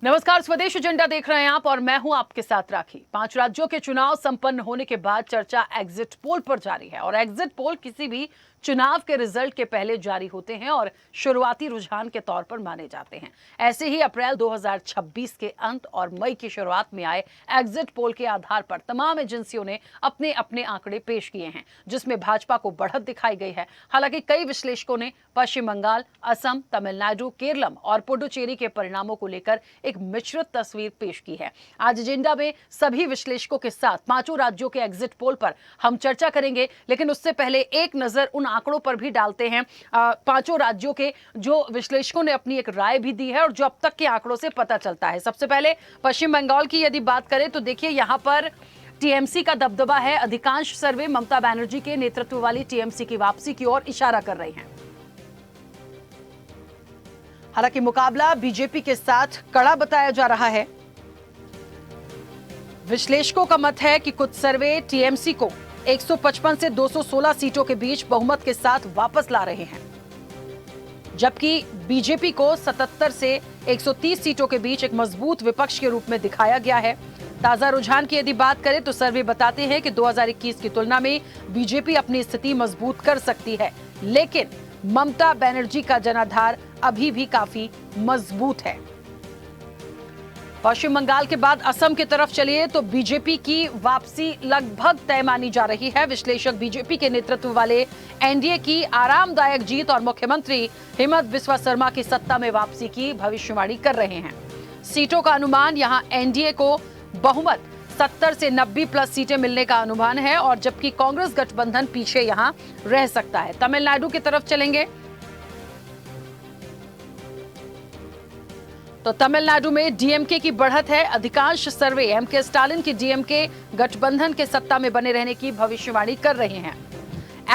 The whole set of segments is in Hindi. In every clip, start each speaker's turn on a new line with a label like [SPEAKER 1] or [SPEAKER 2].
[SPEAKER 1] नमस्कार, स्वदेश एजेंडा देख रहे हैं आप और मैं हूं आपके साथ राखी। 5 राज्यों के चुनाव संपन्न होने के बाद चर्चा एग्जिट पोल पर जारी है और एग्जिट पोल किसी भी चुनाव के रिजल्ट के पहले जारी होते हैं और शुरुआती रुझान के तौर पर माने जाते हैं। ऐसे ही अप्रैल 2026 के अंत और मई की शुरुआत में आए एग्जिट पोल के आधार पर तमाम एजेंसियों ने अपने अपने आंकड़े पेश किए हैं, जिसमें भाजपा को बढ़त दिखाई गई है। हालांकि कई विश्लेषकों ने पश्चिम बंगाल, असम, तमिलनाडु, केरलम और पुडुचेरी के परिणामों को लेकर एक मिश्रित तस्वीर पेश की है। आज एजेंडा में सभी विश्लेषकों के साथ 5 राज्यों के एग्जिट पोल पर हम चर्चा करेंगे, लेकिन उससे पहले एक नजर उन आंकड़ों पर भी डालते हैं 5 राज्यों के, जो विश्लेषकों ने अपनी एक राय भी दी है और जो अब तक के आंकड़ों से पता चलता है। सबसे पहले पश्चिम बंगाल की यदि बात करें तो देखिए, यहां पर टीएमसी का दबदबा है। अधिकांश सर्वे ममता बनर्जी के नेतृत्व वाली टीएमसी की वापसी की ओर इशारा कर रहे हैं। हालांकि मुकाबला बीजेपी के साथ कड़ा बताया जा रहा है। विश्लेषकों का मत है कि कुछ सर्वे टीएमसी को 155 से 216 सीटों के बीच बहुमत के साथ वापस ला रहे हैं, जबकि बीजेपी को 77 से 130 सीटों के बीच एक मजबूत विपक्ष के रूप में दिखाया गया है। ताजा रुझान की यदि बात करें तो सर्वे बताते हैं कि 2021 की तुलना में बीजेपी अपनी स्थिति मजबूत कर सकती है, लेकिन ममता बनर्जी का जनाधार अभी भी काफी मजबूत है। पश्चिम बंगाल के बाद असम की तरफ चलिए तो बीजेपी की वापसी लगभग तय मानी जा रही है। विश्लेषक बीजेपी के नेतृत्व वाले एनडीए की आरामदायक जीत और मुख्यमंत्री हेमंत बिस्वा शर्मा की सत्ता में वापसी की भविष्यवाणी कर रहे हैं। सीटों का अनुमान, यहां एनडीए को बहुमत 70 से 90 प्लस सीटें मिलने का अनुमान है, और जबकि कांग्रेस गठबंधन पीछे यहां रह सकता है। तमिलनाडु की तरफ चलेंगे तो तमिलनाडु में डीएमके की बढ़त है। अधिकांश सर्वे एमके स्टालिन की डीएमके गठबंधन के सत्ता में बने रहने की भविष्यवाणी कर रहे हैं।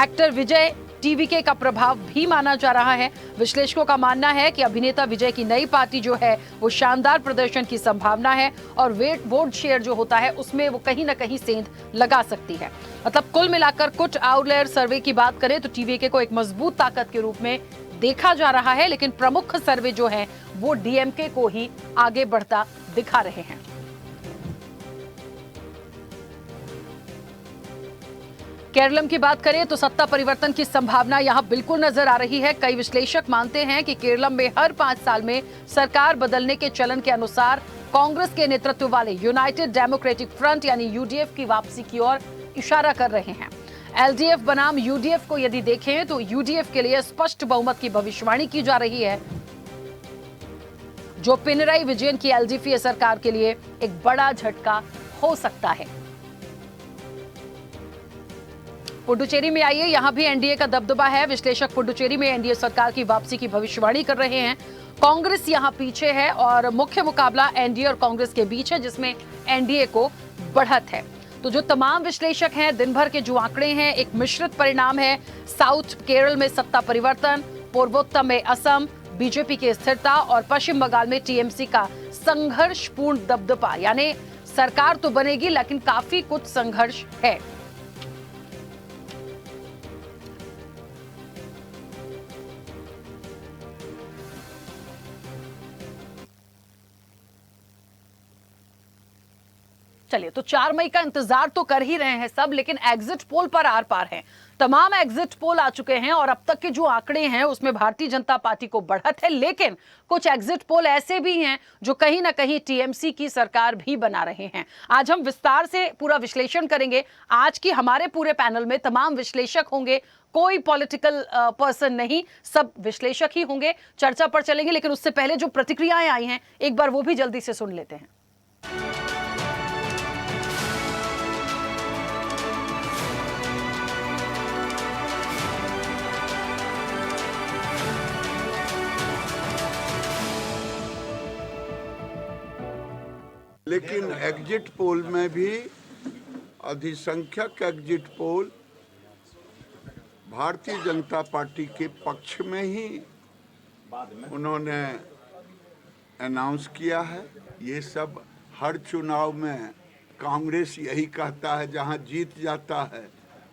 [SPEAKER 1] एक्टर विजय टीवीके का प्रभाव भी माना जा रहा है। विश्लेषकों का मानना है कि अभिनेता विजय की नई पार्टी जो है वो शानदार प्रदर्शन की संभावना है और वोट शेयर जो होता है उसमें वो कहीं ना कहीं सेंध लगा सकती है। मतलब कुल मिलाकर कुछ आउटलेयर सर्वे की बात करें तो टीवीके को एक मजबूत ताकत के रूप में देखा जा रहा है, लेकिन प्रमुख सर्वे जो हैं वो डीएमके को ही आगे बढ़ता दिखा रहे हैं। केरलम की बात करें तो सत्ता परिवर्तन की संभावना यहां बिल्कुल नजर आ रही है। कई विश्लेषक मानते हैं कि केरलम में हर 5 साल में सरकार बदलने के चलन के अनुसार कांग्रेस के नेतृत्व वाले यूनाइटेड डेमोक्रेटिक फ्रंट यानी यूडीएफ की वापसी की ओर इशारा कर रहे हैं। एलडीएफ बनाम यूडीएफ को यदि देखें तो यूडीएफ के लिए स्पष्ट बहुमत की भविष्यवाणी की जा रही है, जो पिनराई विजयन की एलडीएफ सरकार के लिए एक बड़ा झटका हो सकता है। पुडुचेरी में आइए, यहां भी एनडीए का दबदबा है। विश्लेषक पुडुचेरी में एनडीए सरकार की वापसी की भविष्यवाणी कर रहे हैं। कांग्रेस यहां पीछे है और मुख्य मुकाबला एनडीए और कांग्रेस के बीच है, जिसमें एनडीए को बढ़त है। तो जो तमाम विश्लेषक हैं, दिन भर के जो आंकड़े हैं, एक मिश्रित परिणाम है। साउथ केरल में सत्ता परिवर्तन, पूर्वोत्तर में असम, बीजेपी की स्थिरता और पश्चिम बंगाल में टीएमसी का संघर्षपूर्ण दबदबा, यानी सरकार तो बनेगी लेकिन काफी कुछ संघर्ष है। चलिए, तो 4 मई का इंतजार तो कर ही रहे हैं सब, लेकिन एग्जिट पोल पर आर पार हैं। तमाम एग्जिट पोल आ चुके हैं और अब तक के जो आंकड़े हैं उसमें भारतीय जनता पार्टी को बढ़त है, लेकिन कुछ एग्जिट पोल ऐसे भी हैं जो कहीं ना कहीं टीएमसी की सरकार भी बना रहे हैं। आज हम विस्तार से पूरा विश्लेषण करेंगे। आज की हमारे पूरे पैनल में तमाम विश्लेषक होंगे, कोई पॉलिटिकल पर्सन नहीं, सब विश्लेषक ही होंगे। चर्चा पर चलेंगे, लेकिन उससे पहले जो प्रतिक्रियाएं आई हैं एक बार वो भी जल्दी से सुन लेते हैं।
[SPEAKER 2] लेकिन एग्जिट पोल में भी अधिसंख्यक exit poll Bharatiya Janata party के पक्ष में ही उन्होंने अनाउंस किया है। ये सब हर चुनाव में कांग्रेस यही कहता है, जहां जीत जाता है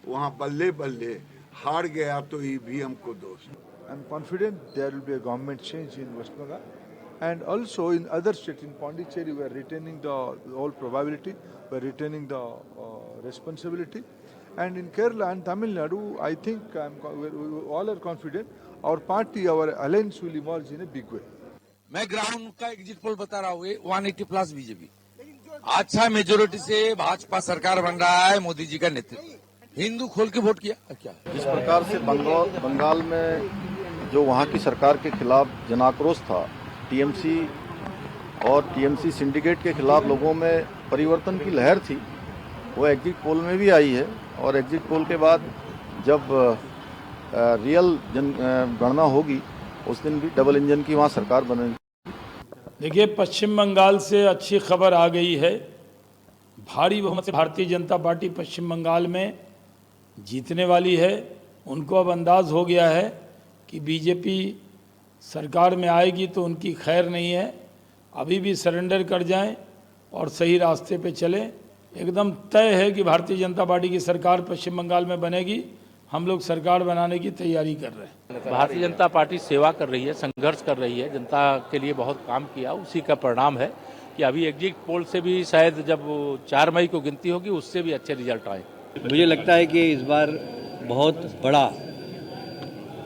[SPEAKER 2] वहां बल्ले बल्ले, हार गया तो ईवीएम को दोष।
[SPEAKER 3] I'm confident there will be a government change in West Bengal. and also in other states, in Pondicherry, we are retaining the whole probability, we are retaining the responsibility. And in Kerala and Tamil Nadu, I think we all are confident our party, our alliance will emerge in a big way.
[SPEAKER 4] मैं ग्राउंड का एग्जिट पोल बता रहा हूँ 180 प्लस बीजेपी अच्छा मेजोरिटी से भाजपा सरकार बन रहा है मोदी जी का नेतृत्व हिंदू खोल के वोट किया क्या
[SPEAKER 5] जिस प्रकार से बंगाल में जो वहाँ की सरकार के खिलाफ जनाक्रोश था टीएमसी और टीएमसी सिंडिकेट के खिलाफ लोगों में परिवर्तन की लहर थी वो एग्जिट पोल में भी आई है और एग्जिट पोल के बाद जब रियल गणना होगी उस दिन भी डबल इंजन की वहाँ सरकार बनेगी।
[SPEAKER 6] देखिए पश्चिम बंगाल से अच्छी खबर आ गई है भारी बहुमत से भारतीय जनता पार्टी पश्चिम बंगाल में जीतने वाली है। उनको अब अंदाज हो गया है कि बीजेपी सरकार में आएगी तो उनकी खैर नहीं है। अभी भी सरेंडर कर जाएं और सही रास्ते पे चलें। एकदम तय है कि भारतीय जनता पार्टी की सरकार पश्चिम बंगाल में बनेगी। हम लोग सरकार बनाने की तैयारी कर रहे हैं।
[SPEAKER 7] भारतीय जनता पार्टी सेवा कर रही है, संघर्ष कर रही है, जनता के लिए बहुत काम किया, उसी का परिणाम है कि अभी एग्जिट पोल से भी शायद जब 4 मई को गिनती होगी उससे भी अच्छे रिजल्ट आए।
[SPEAKER 8] मुझे लगता है कि इस बार बहुत बड़ा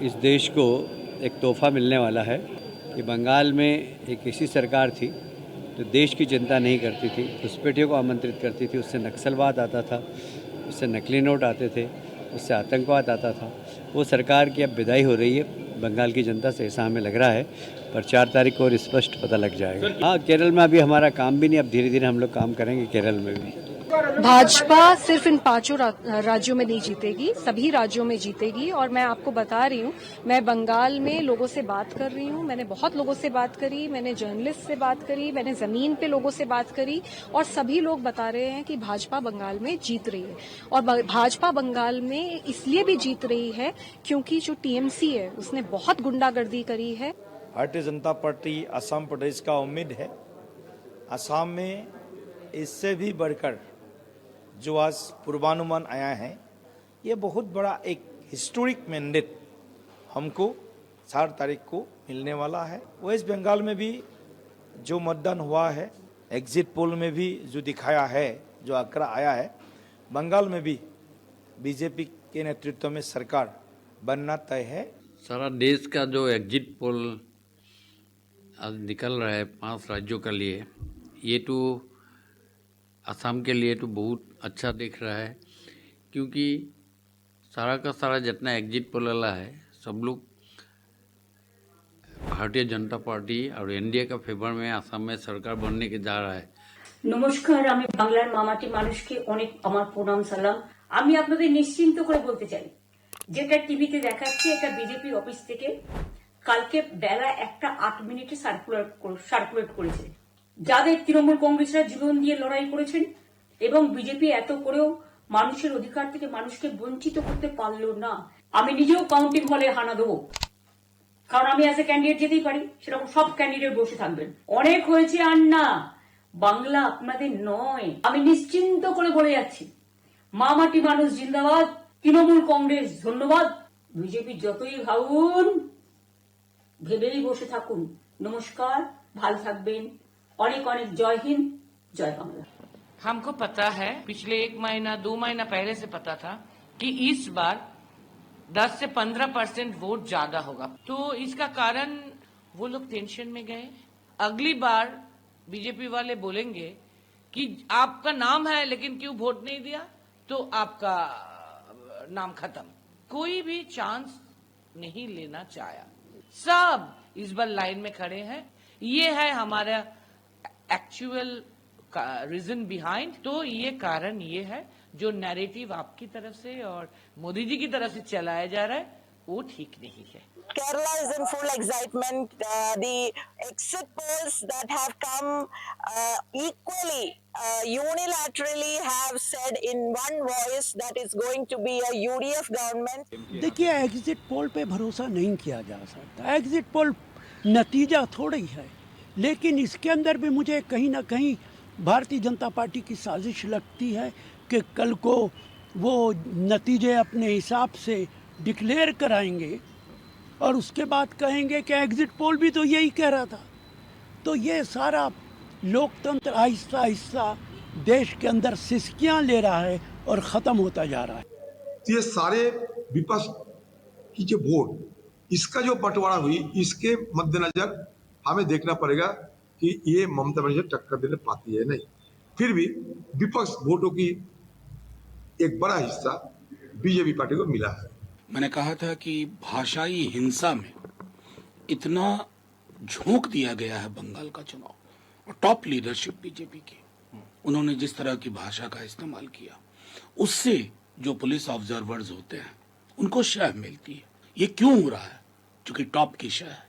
[SPEAKER 8] इस देश को एक तोहफा मिलने वाला है कि बंगाल में एक ऐसी सरकार थी जो देश की चिंता नहीं करती थी, घुसपैठियों को आमंत्रित करती थी, उससे नक्सलवाद आता था, उससे नकली नोट आते थे, उससे आतंकवाद आता था। वो सरकार की अब विदाई हो रही है बंगाल की जनता से, ऐसा हमें लग रहा है, पर 4 तारीख को और स्पष्ट पता लग जाएगा। हाँ, केरल में अभी हमारा काम भी नहीं, अब धीरे धीरे हम लोग काम करेंगे केरल में भी।
[SPEAKER 9] भाजपा सिर्फ इन 5 राज्यों में नहीं जीतेगी, सभी राज्यों में जीतेगी। और मैं आपको बता रही हूँ, मैं बंगाल में लोगों से बात कर रही हूँ, मैंने बहुत लोगों से बात करी, मैंने जर्नलिस्ट से बात करी, मैंने जमीन पे लोगों से बात करी और सभी लोग बता रहे हैं कि भाजपा बंगाल में जीत रही है। और भाजपा बंगाल में इसलिए भी जीत रही है क्योंकि जो टीएमसी है उसने बहुत गुंडागर्दी करी है।
[SPEAKER 10] भारतीय जनता पार्टी असम प्रदेश का उम्मीद है। असम में इससे भी बढ़कर जो आज पूर्वानुमान आया है, ये बहुत बड़ा एक हिस्टोरिक मैंडेट हमको 4 तारीख को मिलने वाला है। वेस्ट बंगाल में भी जो मतदान हुआ है, एग्जिट पोल में भी जो दिखाया है, जो आंकड़ा आया है, बंगाल में भी बीजेपी के नेतृत्व में सरकार बनना तय है।
[SPEAKER 11] सारा देश का जो एग्जिट पोल आज निकल रहा है 5 राज्यों के लिए, ये तो असम के लिए तो बहुत अच्छा दिख रहा है क्योंकि सारा का सारा जितना एग्जिट पोल वाला है सब लोग भारतीय जनता पार्टी और एनडीए का फेवर में असम में सरकार बनने के जा रहा है।
[SPEAKER 12] नमस्कार, আমি বাংলার মামাটি মানুষকে অনেক আমার প্রণাম সালাম। আমি আপনাদের নিশ্চিন্ত করে বলতে চাই যেটা টিভিতে দেখাচ্ছে এটা বিজেপি অফিস থেকে কালকে বেলা 1:08 সার্কুলেট করেছে। যাদের তৃণমূল কংগ্রেসরা জীবন দিয়ে লড়াই করেছেন এবং বিজেপি এত করেও মানুষের অধিকার থেকে মানুষকে বঞ্চিত করতে পারলো না। আমি নিজেও কাউন্টিং হলে হানা দেবো, কারণ আমি অ্যাজ এ ক্যান্ডিডেট যেতেই পারি, সেরকম সব ক্যান্ডিডেট বসে থাকবেন। অনেক হয়েছে আর না, বাংলা আপনাদের নয়। আমি নিশ্চিন্ত করে বলে যাচ্ছি, মামাটি মানুষ জিন্দাবাদ, তৃণমূল কংগ্রেস ধন্যবাদ, বিজেপি যতই ভাবুন ভেবেই বসে থাকুন। নমস্কার, ভালো থাকবেন, অনেক অনেক জয় হিন্দ, জয় বাংলা।
[SPEAKER 13] हमको पता है, पिछले 1 महीना 2 महीना पहले से पता था कि इस बार 10 से 15% वोट ज्यादा होगा, तो इसका कारण वो लोग टेंशन में गए। अगली बार बीजेपी वाले बोलेंगे कि आपका नाम है लेकिन क्यों वोट नहीं दिया, तो आपका नाम खत्म। कोई भी चांस नहीं लेना चाहा, सब इस बार लाइन में खड़े हैं। ये है हमारा एक्चुअल रीजन बिहाइंड। तो ये कारण ये है जो नैरेटिव आपकी तरफ से और मोदी जी की तरफ से चलाया जा रहा है वो ठीक नहीं है।
[SPEAKER 14] Kerala is in full excitement. The exit polls that have come equally, unilaterally have said in one voice that it's going to be a UDF government.
[SPEAKER 15] देखिए, एग्जिट पोल पे भरोसा नहीं किया जा सकता। एग्जिट पोल नतीजा थोड़ी है, लेकिन इसके अंदर भी मुझे कहीं ना कहीं भारतीय जनता पार्टी की साजिश लगती है कि कल को वो नतीजे अपने हिसाब से डिक्लेयर कराएंगे और उसके बाद कहेंगे कि एग्जिट पोल भी तो यही कह रहा था। तो ये सारा लोकतंत्र आहिस्ता आहिस्ता देश के अंदर सिसकियां ले रहा है और ख़त्म होता जा रहा है।
[SPEAKER 16] तो ये सारे विपक्ष की जो वोट, इसका जो बंटवारा हुई, इसके मद्देनजर हमें देखना पड़ेगा कि ये ममता बनर्जी टक्कर देने पाती है नहीं। फिर भी विपक्ष वोटों की एक बड़ा हिस्सा बीजेपी पार्टी को मिला है।
[SPEAKER 17] मैंने कहा था कि भाषाई हिंसा में इतना झोंक दिया गया है बंगाल का चुनाव, और टॉप लीडरशिप बीजेपी की, उन्होंने जिस तरह की भाषा का इस्तेमाल किया, उससे जो पुलिस ऑब्जर्वर्स होते हैं उनको शह मिलती है। ये क्यों हो रहा है? क्योंकि टॉप की शह है।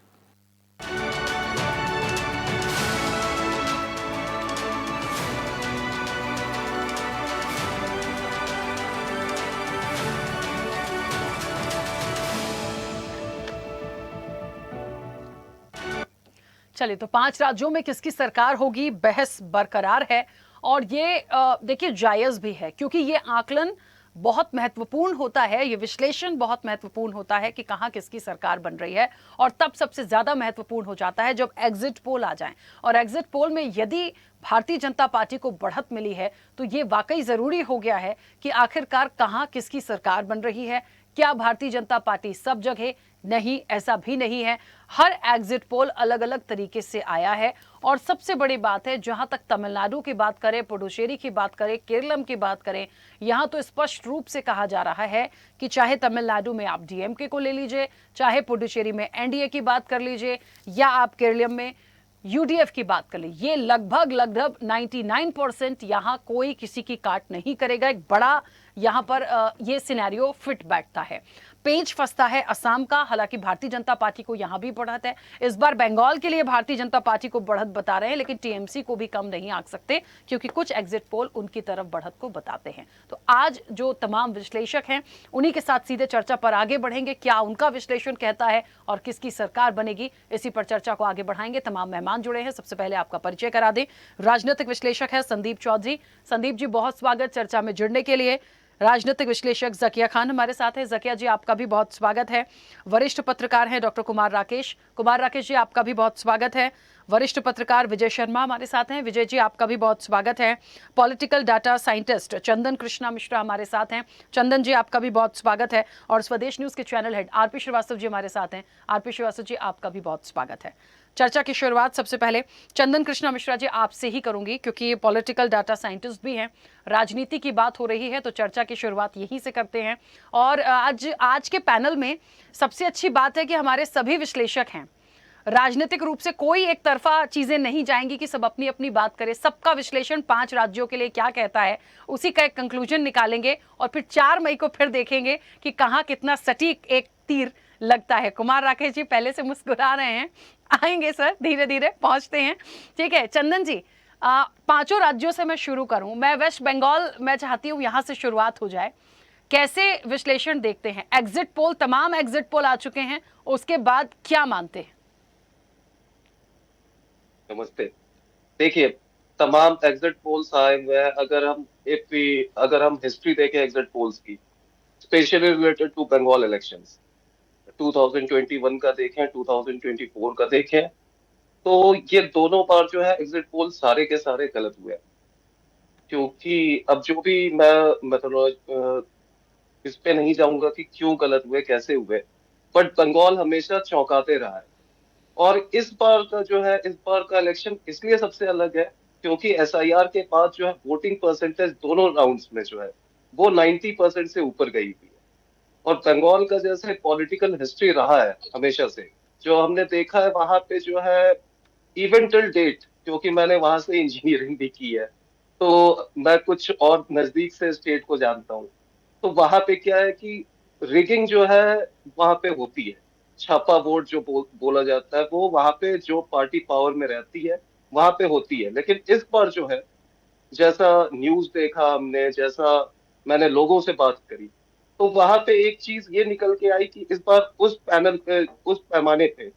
[SPEAKER 1] चलिए, तो 5 राज्यों में किसकी सरकार होगी, बहस बरकरार है। और ये देखिए जायज भी है, क्योंकि ये आकलन बहुत महत्वपूर्ण होता है, ये विश्लेषण बहुत महत्वपूर्ण होता है कि कहाँ किसकी सरकार बन रही है। और तब सबसे ज्यादा महत्वपूर्ण हो जाता है जब एग्जिट पोल आ जाएं, और एग्जिट पोल में यदि भारतीय जनता पार्टी को बढ़त मिली है तो ये वाकई जरूरी हो गया है कि आखिरकार कहाँ किसकी सरकार बन रही है। क्या भारतीय जनता पार्टी सब जगह? नहीं, ऐसा भी नहीं है। हर एग्जिट पोल अलग अलग तरीके से आया है। और सबसे बड़ी बात है, जहां तक तमिलनाडु की बात करें, पुडुचेरी की बात करें, केरलम की बात करें, यहां तो स्पष्ट रूप से कहा जा रहा है कि चाहे तमिलनाडु में आप डीएमके को ले लीजिए, चाहे पुडुचेरी में एनडीए की बात कर लीजिए, या आप केरलम में यूडीएफ की बात कर लीजिए, ये लगभग 99% यहां कोई किसी की काट नहीं करेगा। एक बड़ा यहां पर ये सिनेरियो फिट बैठता है। पेच फंसता है असम का, हालांकि भारतीय जनता पार्टी को यहां भी बढ़त है। इस बार बंगाल के लिए भारतीय जनता पार्टी को बढ़त बता रहे हैं, लेकिन टीएमसी को भी कम नहीं आंक सकते, क्योंकि कुछ एग्जिट पोल उनकी तरफ बढ़त को बताते हैं। तो आज जो तमाम विश्लेषक हैं उन्हीं के साथ सीधे चर्चा पर आगे बढ़ेंगे, क्या उनका विश्लेषण कहता है और किसकी सरकार बनेगी, इसी पर चर्चा को आगे बढ़ाएंगे। तमाम मेहमान जुड़े हैं, सबसे पहले आपका परिचय करा दें। राजनीतिक विश्लेषक है संदीप चौधरी। संदीप जी, बहुत स्वागत चर्चा में जुड़ने के लिए। राजनीतिक विश्लेषक जकिया खान हमारे साथ हैं। जकिया जी, आपका भी बहुत स्वागत है। वरिष्ठ पत्रकार हैं डॉक्टर कुमार राकेश जी, आपका भी बहुत स्वागत है। वरिष्ठ पत्रकार विजय शर्मा हमारे साथ हैं। विजय जी, आपका भी बहुत स्वागत है। पॉलिटिकल डाटा साइंटिस्ट चंदन कृष्णा मिश्रा हमारे साथ हैं। चंदन जी, आपका भी बहुत स्वागत है। और स्वदेश न्यूज के channel head RP Srivastava ji हमारे साथ हैं। आरपी श्रीवास्तव जी, आपका भी बहुत स्वागत है। चर्चा की शुरुआत सबसे पहले चंदन कृष्णा मिश्रा जी आपसे ही करूंगी, क्योंकि ये पॉलिटिकल डाटा साइंटिस्ट भी हैं। राजनीति की बात हो रही है तो चर्चा की शुरुआत यहीं से करते हैं। और आज के पैनल में सबसे अच्छी बात है कि हमारे सभी विश्लेषक हैं। राजनीतिक रूप से कोई एक तरफा चीजें नहीं जाएंगी कि सब अपनी अपनी बात करें। सबका विश्लेषण 5 राज्यों के लिए क्या कहता है, उसी का एक कंक्लूजन निकालेंगे और फिर 4 मई को फिर देखेंगे कि कहाँ कितना सटीक एक तीर लगता है। कुमार राकेश जी पहले से मुस्कुरा रहे हैं, आएंगे सर, धीरे धीरे पहुंचते हैं। ठीक है चंदन जी, 5 राज्यों से मैं शुरू करूं। मैं वेस्ट बंगाल, मैं चाहती हूं यहां से शुरुआत हो जाए। कैसे विश्लेषण देखते हैं? एग्जिट पोल, तमाम एग्जिट पोल आ चुके हैं, उसके बाद क्या मानते हैं?
[SPEAKER 18] नमस्ते। देखिए, तमाम एग्जिट पोल्स आए हुए हैं। अगर हम हिस्ट्री देखें एग्जिट पोल्स की, specially related to Bengal elections, 2021 का देखें, 2024 का देखें, तो ये दोनों बार जो है एग्जिट पोल सारे के सारे गलत हुए। क्योंकि अब जो भी मैं मतलब इस पे नहीं जाऊंगा कि क्यों गलत हुए, कैसे हुए, बट बंगाल हमेशा चौंकाते रहा है। और इस बार का इलेक्शन इसलिए सबसे अलग है क्योंकि एसआईआर के बाद जो है वोटिंग परसेंटेज दोनों राउंड्स में जो है वो 90% से ऊपर गई हुई है। और बंगाल का जैसे पॉलिटिकल हिस्ट्री रहा है हमेशा से, जो हमने देखा है वहां पे जो है इवन टिल डेट, क्योंकि मैंने वहां से इंजीनियरिंग भी की है तो मैं कुछ और नजदीक से स्टेट को जानता हूँ। तो वहां पे क्या है कि रिगिंग जो है वहां पे होती है, छापा वोट जो बोला जाता है वो वहां पे जो पार्टी पावर में रहती है वहां पे होती है। लेकिन इस बार जो है, जैसा न्यूज देखा हमने, जैसा मैंने लोगों से बात करी, तो वहां पे एक चीज ये निकल के आई कि इस बार उस पैमाने पे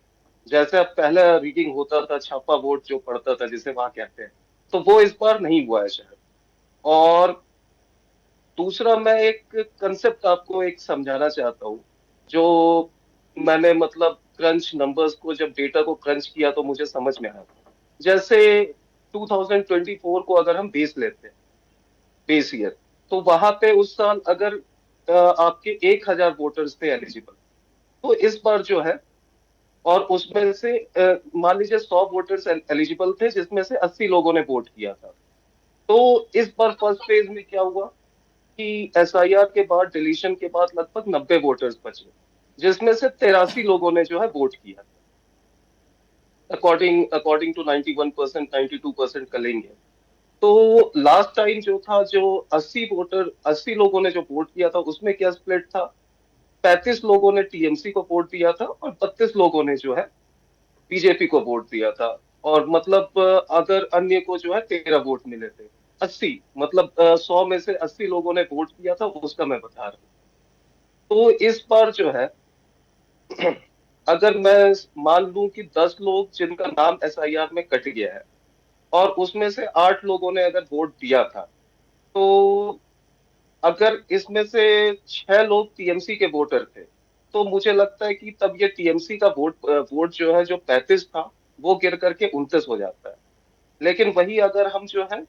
[SPEAKER 18] जैसे अब पहला रीडिंग होता था, छापा वोट जो पड़ता था जिसे वहां कहते हैं, तो वो इस बार नहीं हुआ है शायद। और दूसरा, मैं एक कंसेप्ट आपको एक समझाना चाहता हूँ, जो मैंने मतलब क्रंच नंबर्स को, जब डेटा को क्रंच किया तो मुझे समझ में आया। जैसे 2024 को अगर हम बेस लेते हैं, बेस ईयर, तो वहां पे उस साल अगर आपके 1000 वोटर्स थे एलिजिबल, तो इस बार जो है, और उसमें से मान लीजिए 100 वोटर्स एलिजिबल थे जिसमें से 80 लोगों ने वोट किया था। तो इस बार फर्स्ट फेज में क्या हुआ कि एसआईआर के बाद, डिलीशन के बाद लगभग 90 वोटर्स बचे, जिसमें से 83 लोगों ने जो है वोट किया, अकॉर्डिंग टू 91%, 92% का लेंगे। तो लास्ट टाइम जो था, जो 80 लोगों ने जो वोट किया था, उसमें क्या स्प्लिट था, 35 लोगों ने टीएमसी को वोट दिया था और 32 लोगों ने जो है बीजेपी को वोट दिया था। और मतलब अगर अन्य को जो है 13 वोट मिले थे। 80 मतलब 100 में से 80 लोगों ने वोट किया था, उसका मैं बता रहा हूँ। तो इस बार जो है अगर मैं मान लूं कि 10 लोग जिनका नाम एसआईआर में कट गया है और उसमें से 8 लोगों ने अगर वोट दिया था, तो अगर इसमें से 6 लोग टीएमसी के वोटर थे, तो मुझे लगता है कि तब ये टीएमसी का वोट जो है, जो 35 था, वो गिर करके 29 हो जाता है। लेकिन वही अगर हम जो है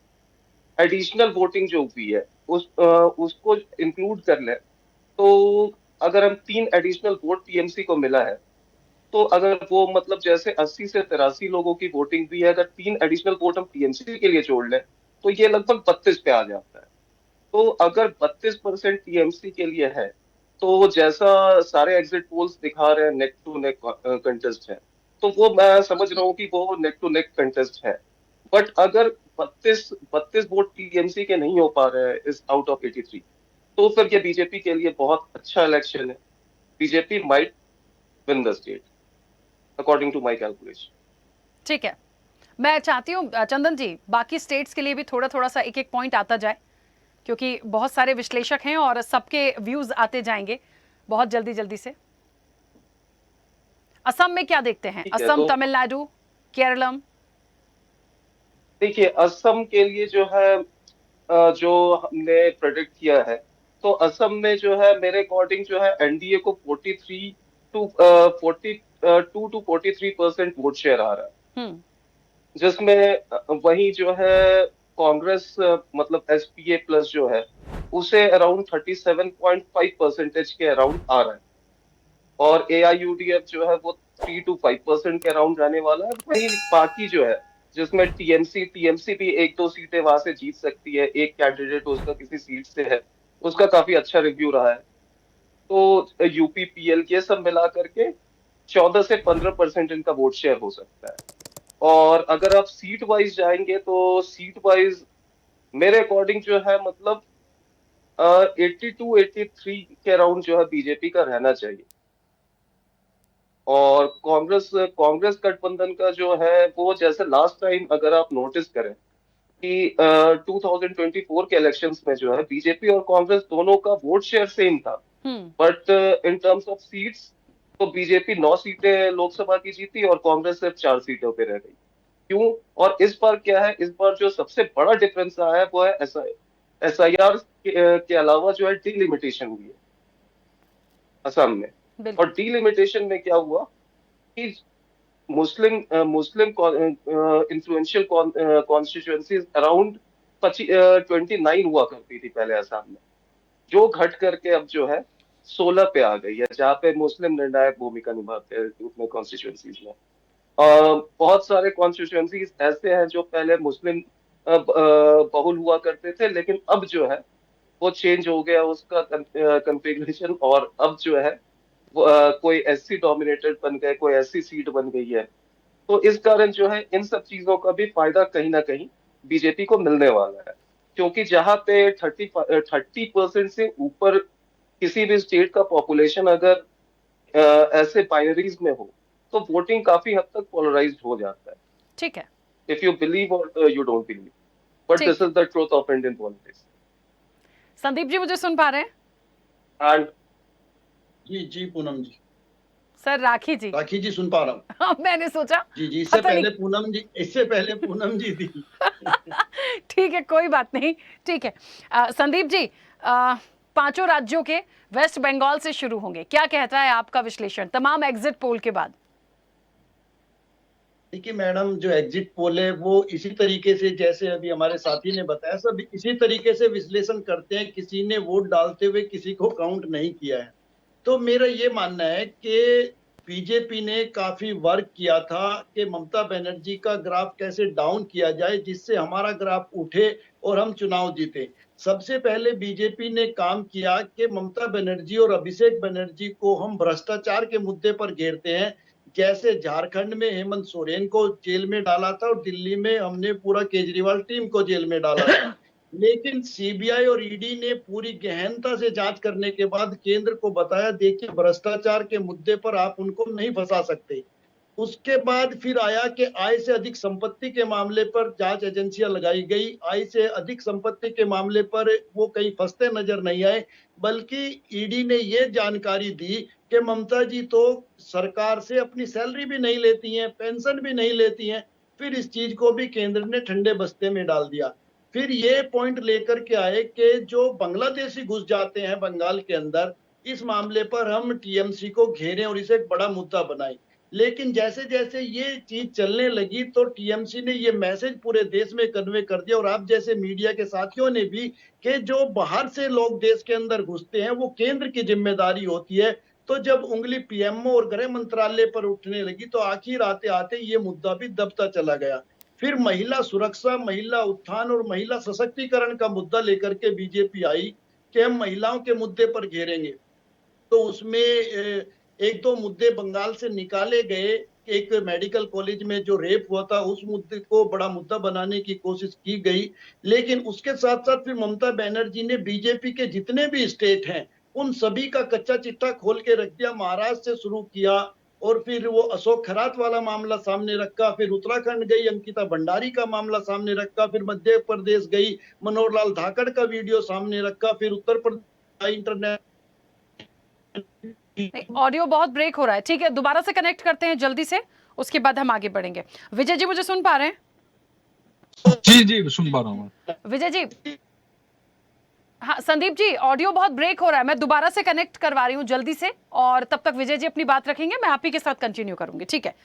[SPEAKER 18] एडिशनल वोटिंग जो हुई है उसको इंक्लूड कर ले, तो अगर हम 3 एडिशनल वोट टीएमसी को मिला है, तो अगर वो मतलब जैसे 80 से 83 लोगों की वोटिंग हुई है, अगर 3 एडिशनल वोट हम टीएमसी के लिए जोड़ लें, तो ये लगभग 32 पे आ जाता है। तो अगर 32% टीएमसी के लिए है, तो जैसा सारे एग्जिट पोल्स दिखा रहे हैं नेक टू नेक कंटेस्ट है, तो वो मैं समझ रहा हूँ कि वो नेक टू नेक कंटेस्ट है। बट अगर 32 वोट टीएमसी के नहीं हो पा रहे हैं इस आउट ऑफ 83, तो फिर ये बीजेपी के लिए बहुत अच्छा इलेक्शन है। BJP might win the state according to my calculation.
[SPEAKER 1] ठीक है, मैं चाहती हूँ चंदन जी बाकी स्टेट्स के लिए भी थोड़ा थोड़ा सा एक एक पॉइंट आता जाए, क्योंकि बहुत सारे विश्लेषक हैं और सबके व्यूज आते जाएंगे बहुत जल्दी जल्दी से। असम में क्या देखते हैं? असम, तमिलनाडु, केरलम।
[SPEAKER 18] देखिए, असम के लिए जो है जो हमने प्रेडिक्ट किया है, तो असम में जो है मेरे अकॉर्डिंग जो है एनडीए को 42 टू 43% वोट शेयर आ रहा है, जिसमें वही जो है कांग्रेस मतलब एसपीए प्लस जो है उसे अराउंड 37.5% के अराउंड आ रहा है, और एआईयूडीएफ जो है वो 3 to 5% के अराउंड रहने वाला है। वही बाकी जो है जिसमें टीएमसी भी 1-2 सीटें वहां से जीत सकती है, एक कैंडिडेट उसका किसी सीट से है, उसका काफी अच्छा रिव्यू रहा है। तो यूपी पीएल ये सब मिला करके 14 से 15% इनका वोट शेयर हो सकता है। और अगर आप सीट वाइज जाएंगे, तो सीट वाइज मेरे अकॉर्डिंग जो है मतलब 82-83 के अराउंड जो है बीजेपी का रहना चाहिए। और कांग्रेस गठबंधन का जो है वो जैसे लास्ट टाइम अगर आप नोटिस करें कि 2024 के इलेक्शंस में जो है बीजेपी और कांग्रेस दोनों का वोट शेयर सेम था, but in terms of seats तो बीजेपी 9 सीटें लोकसभा की जीती और कांग्रेस सिर्फ 4 सीटों पे रह गई। क्यों? और इस बार क्या है, इस बार जो सबसे बड़ा डिफरेंस आया है वो है एसआईआर के अलावा जो है डिलिमिटेशन हुई है असम में। और डिलिमिटेशन में क्या हुआ कि मुस्लिम इन्फ्लुएंशियल कॉन्स्टिट्यूएंसीज अराउंड 29 हुआ करती थी पहले असम में, जो घट करके अब जो है 16 पे आ गई है, जहाँ पे मुस्लिम निर्णायक भूमिका निभाते हैं उतने कॉन्स्टिट्यूएंसीज में। बहुत सारे कॉन्स्टिट्यूएंसीज ऐसे हैं जो पहले मुस्लिम बहुल हुआ करते थे, लेकिन अब जो है वो चेंज हो गया उसका कन्फिगरेशन, और अब जो है कोई एससी डोमिनेटेड बन गए, कोई ऐसी सीट बन गई है। तो इस कारण जो है इन सब चीजों का भी फायदा कहीं ना कहीं बीजेपी को मिलने वाला है, क्योंकि जहां पे 30% से ऊपर किसी भी स्टेट का पॉपुलेशन अगर ऐसे बाइनरीज में हो, तो वोटिंग काफी हद तक पोलराइज्ड हो जाता है।
[SPEAKER 1] ठीक है,
[SPEAKER 18] इफ यू बिलीव और you don't believe, but this is the truth of Indian politics.
[SPEAKER 1] Sandeep ji मुझे सुन पा रहे हैं?
[SPEAKER 18] एंड
[SPEAKER 19] जी पूनम जी।
[SPEAKER 1] सर राखी जी
[SPEAKER 19] सुन पा रहा हूँ।
[SPEAKER 1] हाँ, मैंने सोचा
[SPEAKER 19] जी इससे पहले पूनम जी थी।
[SPEAKER 1] ठीक है, कोई बात नहीं, ठीक है। संदीप जी, 5 राज्यों के वेस्ट बंगाल से शुरू होंगे, क्या कहता है आपका विश्लेषण तमाम एग्जिट पोल के बाद?
[SPEAKER 19] देखिए मैडम, जो एग्जिट पोल है वो इसी तरीके से, जैसे अभी हमारे साथी ने बताया, सब इसी तरीके से विश्लेषण करते हैं। किसी ने वोट डालते हुए किसी को काउंट नहीं किया है। तो मेरा ये मानना है कि बीजेपी ने काफी वर्क किया था कि ममता बनर्जी का ग्राफ कैसे डाउन किया जाए जिससे हमारा ग्राफ उठे और हम चुनाव जीते। सबसे पहले बीजेपी ने काम किया कि ममता बनर्जी और अभिषेक बनर्जी को हम भ्रष्टाचार के मुद्दे पर घेरते हैं। जैसे झारखंड में हेमंत सोरेन को जेल में डाला था और दिल्ली में हमने पूरा केजरीवाल टीम को जेल में डाला था। लेकिन सीबीआई और ईडी ने पूरी गहनता से जांच करने के बाद केंद्र को बताया, देखिए भ्रष्टाचार के मुद्दे पर आप उनको नहीं फंसा सकते। उसके बाद फिर आया कि आय से अधिक संपत्ति के मामले पर जांच एजेंसियां लगाई गई। आय से अधिक संपत्ति के मामले पर वो कहीं फंसते नजर नहीं आए, बल्कि ईडी ने ये जानकारी दी कि ममता जी तो सरकार से अपनी सैलरी भी नहीं लेती हैं, पेंशन भी नहीं लेती हैं। फिर इस चीज को भी केंद्र ने ठंडे बस्ते में डाल दिया। फिर ये पॉइंट लेकर के आए कि जो बांग्लादेशी घुस जाते हैं बंगाल के अंदर, इस मामले पर हम टीएमसी को घेरें और इसे एक बड़ा मुद्दा बनाएं। लेकिन जैसे जैसे ये चीज चलने लगी तो टीएमसी ने ये मैसेज पूरे देश में कन्वे कर दिया, और आप जैसे मीडिया के साथियों ने भी, कि जो बाहर से लोग देश के अंदर घुसते हैं वो केंद्र की जिम्मेदारी होती है। तो जब उंगली पीएमओ और गृह मंत्रालय पर उठने लगी तो आखिर आते आते ये मुद्दा भी दबता चला गया। फिर महिला सुरक्षा, महिला उत्थान और महिला सशक्तिकरण का मुद्दा लेकर के बीजेपी आई कि हम महिलाओं के मुद्दे पर घेरेंगे। तो उसमें एक दो मुद्दे बंगाल से निकाले गए। एक मेडिकल कॉलेज में जो रेप हुआ था उस मुद्दे को बड़ा मुद्दा बनाने की कोशिश की गई। लेकिन उसके साथ साथ फिर ममता बनर्जी ने बीजेपी के जितने भी स्टेट हैं उन सभी का कच्चा चिट्ठा खोल के रख दिया। महाराष्ट्र से शुरू किया और फिर वो अशोक खरात वाला मामला सामने रखा, फिर उत्तराखंड गई, अंकिता भंडारी का मामला सामने रखा, फिर मध्य प्रदेश गई, मनोहर लाल धाकड़ का वीडियो सामने रखा, फिर उत्तर प्रदेश इंटरनेट।
[SPEAKER 1] ऑडियो बहुत ब्रेक हो रहा है। ठीक है, दोबारा से कनेक्ट करते हैं जल्दी से, उसके बाद हम आगे बढ़ेंगे। विजय जी मुझे सुन पा रहे हैं?
[SPEAKER 20] जी जी सुन पा रहा हूँ
[SPEAKER 1] विजय जी। हाँ संदीप जी, ऑडियो बहुत ब्रेक हो रहा है, मैं दोबारा से कनेक्ट करवा रही हूँ जल्दी से, और तब तक विजय जी अपनी बात रखेंगे, मैं आप ही के साथ कंटिन्यू करूंगी। ठीक है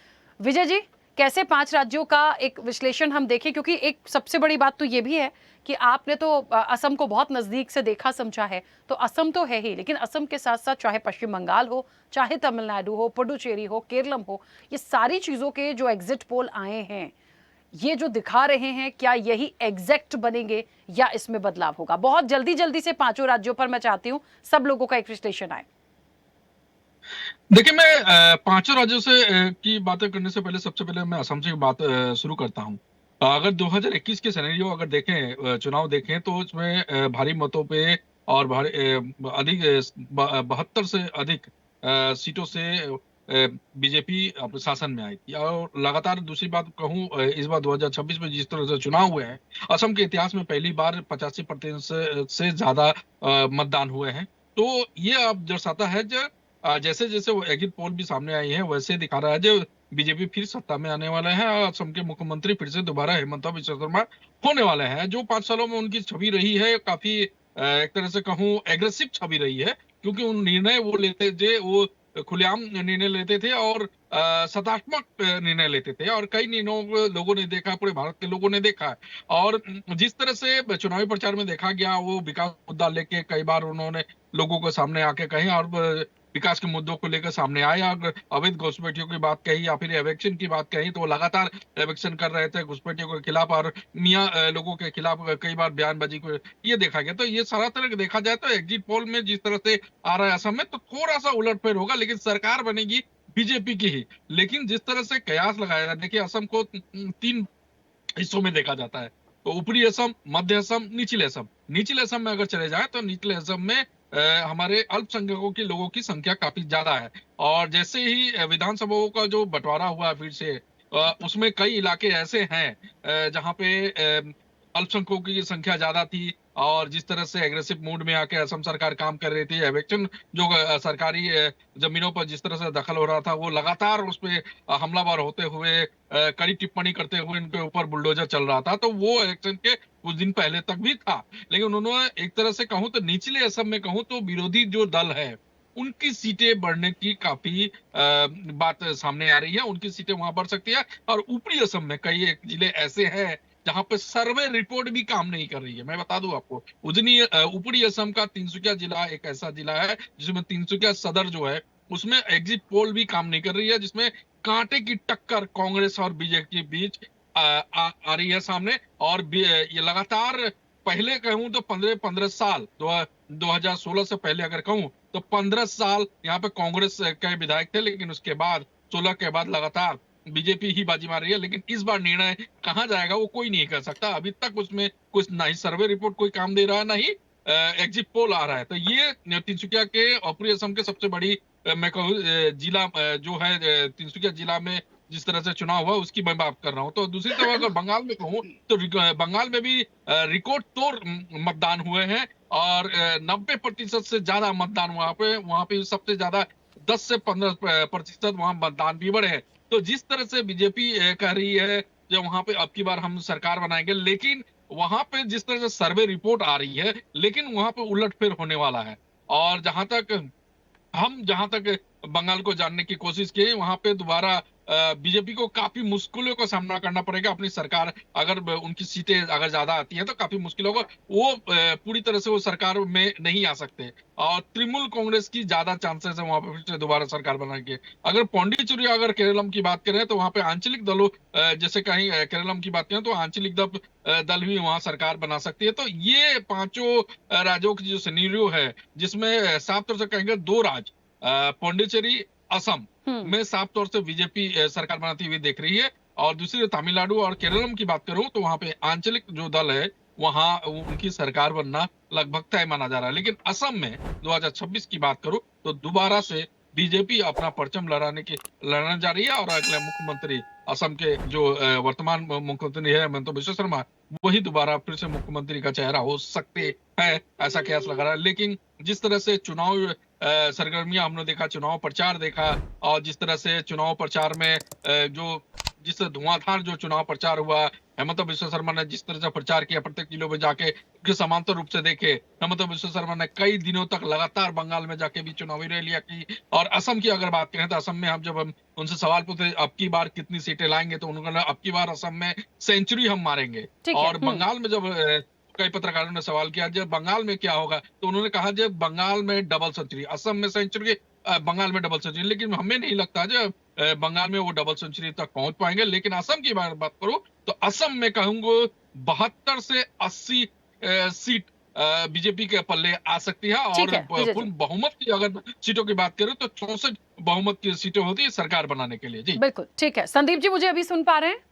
[SPEAKER 1] विजय जी, कैसे 5 राज्यों का एक विश्लेषण हम देखें, क्योंकि एक सबसे बड़ी बात तो ये भी है कि आपने तो असम को बहुत नजदीक से देखा समझा है, तो असम तो है ही, लेकिन असम के साथ साथ चाहे पश्चिम बंगाल हो, चाहे तमिलनाडु हो, पुडुचेरी हो, केरलम हो, ये सारी चीजों के जो एग्जिट पोल आए हैं ये जो दिखा रहे हैं, क्या यही एग्जैक्ट बनेंगे या इसमें बदलाव होगा? बहुत जल्दी जल्दी से 5 राज्यों पर मैं चाहती हूँ सब लोगों का एक विश्लेषण आए।
[SPEAKER 20] देखिए, मैं 5 राज्यों से की बातें करने से पहले सबसे पहले मैं असम से बात शुरू करता हूँ। अगर 2021 के सिनेरियो अगर देखें, चुनाव देखें, तो इसमें भारी मतों पे और भारी अधिक 72 से अधिक सीटों से बीजेपी अपने शासन में आई थी। और लगातार दूसरी बात कहूँ, इस बार 2026 में जिस तरह से चुनाव हुए हैं, असम के इतिहास में पहली बार 85% से ज्यादा मतदान हुए हैं। तो ये अब दर्शाता है जैसे जैसे वो एग्जिट पोल भी सामने आई है, वैसे दिखा रहा है जो बीजेपी फिर सत्ता में आने वाले हैं और असम के मुख्यमंत्री फिर से दोबारा हेमंत बिश्व शर्मा होने वाले हैं। जो 5 सालों में उनकी छवि रही है, काफी एक तरह से कहूँ एग्रेसिव छवि रही है, क्योंकि उन निर्णय वो लेते थे, वो खुलेआम निर्णय लेते थे और सकारात्मक निर्णय लेते थे, और कई निर्णयों को लोगों ने देखा, पूरे भारत के लोगों ने देखा है। और जिस तरह से चुनावी प्रचार में देखा गया, वो विकास मुद्दा लेके कई बार उन्होंने लोगों को सामने आके कहे और विकास के मुद्दों को लेकर सामने आए। अगर अवैध घुसपैठियों की बात कही या फिर एविक्शन की बात कही, तो वो लगातार एविक्शन कर रहे थे घुसपैठियों के खिलाफ और मियां लोगों के खिलाफ कई बार बयानबाजी को ये देखा गया। तो ये सारा तरह देखा जाए तो एग्जिट पोल में जिस तरह से आ रहा है असम में, तो थोड़ा सा उलटफेर होगा, लेकिन सरकार बनेगी बीजेपी की ही। लेकिन जिस तरह से कयास लगाया जाए, देखिए असम को 3 हिस्सों में देखा जाता है, तो ऊपरी असम, मध्य असम, निचले असम। निचले असम में अगर चले जाए तो निचले असम में हमारे अल्पसंख्यकों के लोगों की संख्या काफी ज्यादा है। और जैसे ही विधानसभाओं का जो बंटवारा हुआ फिर से, उसमें कई इलाके ऐसे हैं जहां पे अल्पसंख्यकों की संख्या ज्यादा थी, और जिस तरह से एग्रेसिव मूड में आके असम सरकार काम कर रही थी, एविक्शन जो सरकारी जमीनों पर जिस तरह से दखल हो रहा था, वो लगातार उस पे हमलावर होते हुए, कड़ी टिप्पणी करते हुए इनके ऊपर बुलडोजर चल रहा था। तो वो इलेक्शन के कुछ दिन पहले तक भी था, लेकिन उन्होंने एक तरह से कहूं तो निचले असम में कहूं तो विरोधी जो दल है उनकी सीटें बढ़ने की काफी बात सामने आ रही है। उनकी सीटें वहां बढ़ सकती है। और ऊपरी असम में कई एक जिले ऐसे हैं जहां पे सर्वे रिपोर्ट भी काम नहीं कर रही है। मैं बता दूं आपको, ऊपरी असम का तिनसुकिया जिला एक ऐसा जिला है जिसमें तिनसुकिया सदर जो है उसमें एग्जिट पोल भी काम नहीं कर रही है, जिसमें कांटे की टक्कर कांग्रेस और बीजेपी के बीच आ रही है सामने। और ये लगातार पहले कहूं तो 15 साल 2016 से पहले अगर कहूं तो 15 साल यहाँ पे कांग्रेस के विधायक थे, लेकिन उसके बाद 16 के बाद लगातार बीजेपी ही बाजी मार रही है। लेकिन इस बार निर्णय कहां जाएगा वो कोई नहीं कर सकता। अभी तक उसमें कुछ ना ही सर्वे रिपोर्ट कोई काम दे रहा है, ना ही एग्जिट पोल आ रहा है। तो ये तिनसुकिया के ऊपरी असम के सबसे बड़ी मैं कहूँ जिला जो है तिनसुकिया जिला में जिस तरह से चुनाव हुआ उसकी मैं बात कर रहा हूँ। तो दूसरी तरफ अगर बंगाल में कहूँ तो बंगाल में भी रिकॉर्ड तोड़ मतदान हुए हैं और 90% से ज्यादा मतदान वहां पे सबसे ज्यादा 10 से 15% वहां मतदान भी बढ़े हैं। तो जिस तरह से बीजेपी कह रही है जो वहां पे अब की बार हम सरकार बनाएंगे, लेकिन वहां पे जिस तरह से सर्वे रिपोर्ट आ रही है, लेकिन वहां पे उलटफेर होने वाला है। और जहां तक बंगाल को जानने की कोशिश की, वहां पे दोबारा बीजेपी को काफी मुश्किलों का सामना करना पड़ेगा। अपनी सरकार अगर उनकी सीटें अगर ज्यादा आती है तो काफी मुश्किल होगा। वो पूरी तरह से वो सरकार में नहीं आ सकते और तृणमूल कांग्रेस की ज्यादा चांसेस है वहां पे फिर से दोबारा सरकार बनाने के। अगर पौंडीचेरी अगर केरलम की बात करें तो वहां पे आंचलिक दलों जैसे कहीं केरलम की बात करें तो आंचलिक दल भी वहां सरकार बना सकती है। तो ये पांचों राज्यों की जो सिनेरियो है जिसमें साफ तौर से कहेंगे दो राज्य पौंडीचेरी असम में साफ तौर से बीजेपी सरकार बनाती हुई देख रही है। और दूसरी तमिलनाडु और केरलम की बात करूं तो वहां पे आंचलिक जो दल है वहां उनकी सरकार बनना लगभग तय माना जा रहा है। लेकिन असम में 2026 की बात करूं तो दोबारा से बीजेपी अपना परचम लड़ाने जा रही है और अगले मुख्यमंत्री असम के जो वर्तमान मुख्यमंत्री है हिमंता बिश्व शर्मा वही दोबारा फिर से मुख्यमंत्री का चेहरा हो सकते हैं, ऐसा कयास लगा रहा है। लेकिन जिस तरह से चुनाव सरगर्मियां हमने देखा, चुनाव प्रचार देखा और जिस तरह से चुनाव प्रचार में जिस धुआंधार जो चुनाव प्रचार हुआ, हिमंता बिश्व शर्मा ने जिस तरह से प्रचार किया प्रत्येक जिलों में जाके उसके समांतर रूप से देखे, हिमंता बिश्व शर्मा ने कई दिनों तक लगातार बंगाल में जाके भी चुनावी रैलियां की। और असम की अगर बात करें तो असम में जब हम उनसे सवाल पूछे अब की बार कितनी सीटें लाएंगे तो उन्होंने अब की बार असम में सेंचुरी हम मारेंगे। और बंगाल में जब कई पत्रकारों ने सवाल किया जब बंगाल में क्या होगा तो उन्होंने कहा जब बंगाल में डबल सेंचुरी, असम में सेंचुरी, बंगाल में डबल सेंचुरी। लेकिन हमें नहीं लगता जो बंगाल में वो डबल सेंचुरी तक पहुंच पाएंगे। लेकिन असम की बात करूं तो असम में कहूंगा 72 से 80 सीट बीजेपी के पल्ले आ सकती है। और फुल बहुमत की अगर सीटों की बात करें तो 64 बहुमत की सीटें होती है सरकार बनाने के लिए। जी
[SPEAKER 1] बिल्कुल ठीक है। संदीप जी मुझे अभी सुन पा रहे हैं?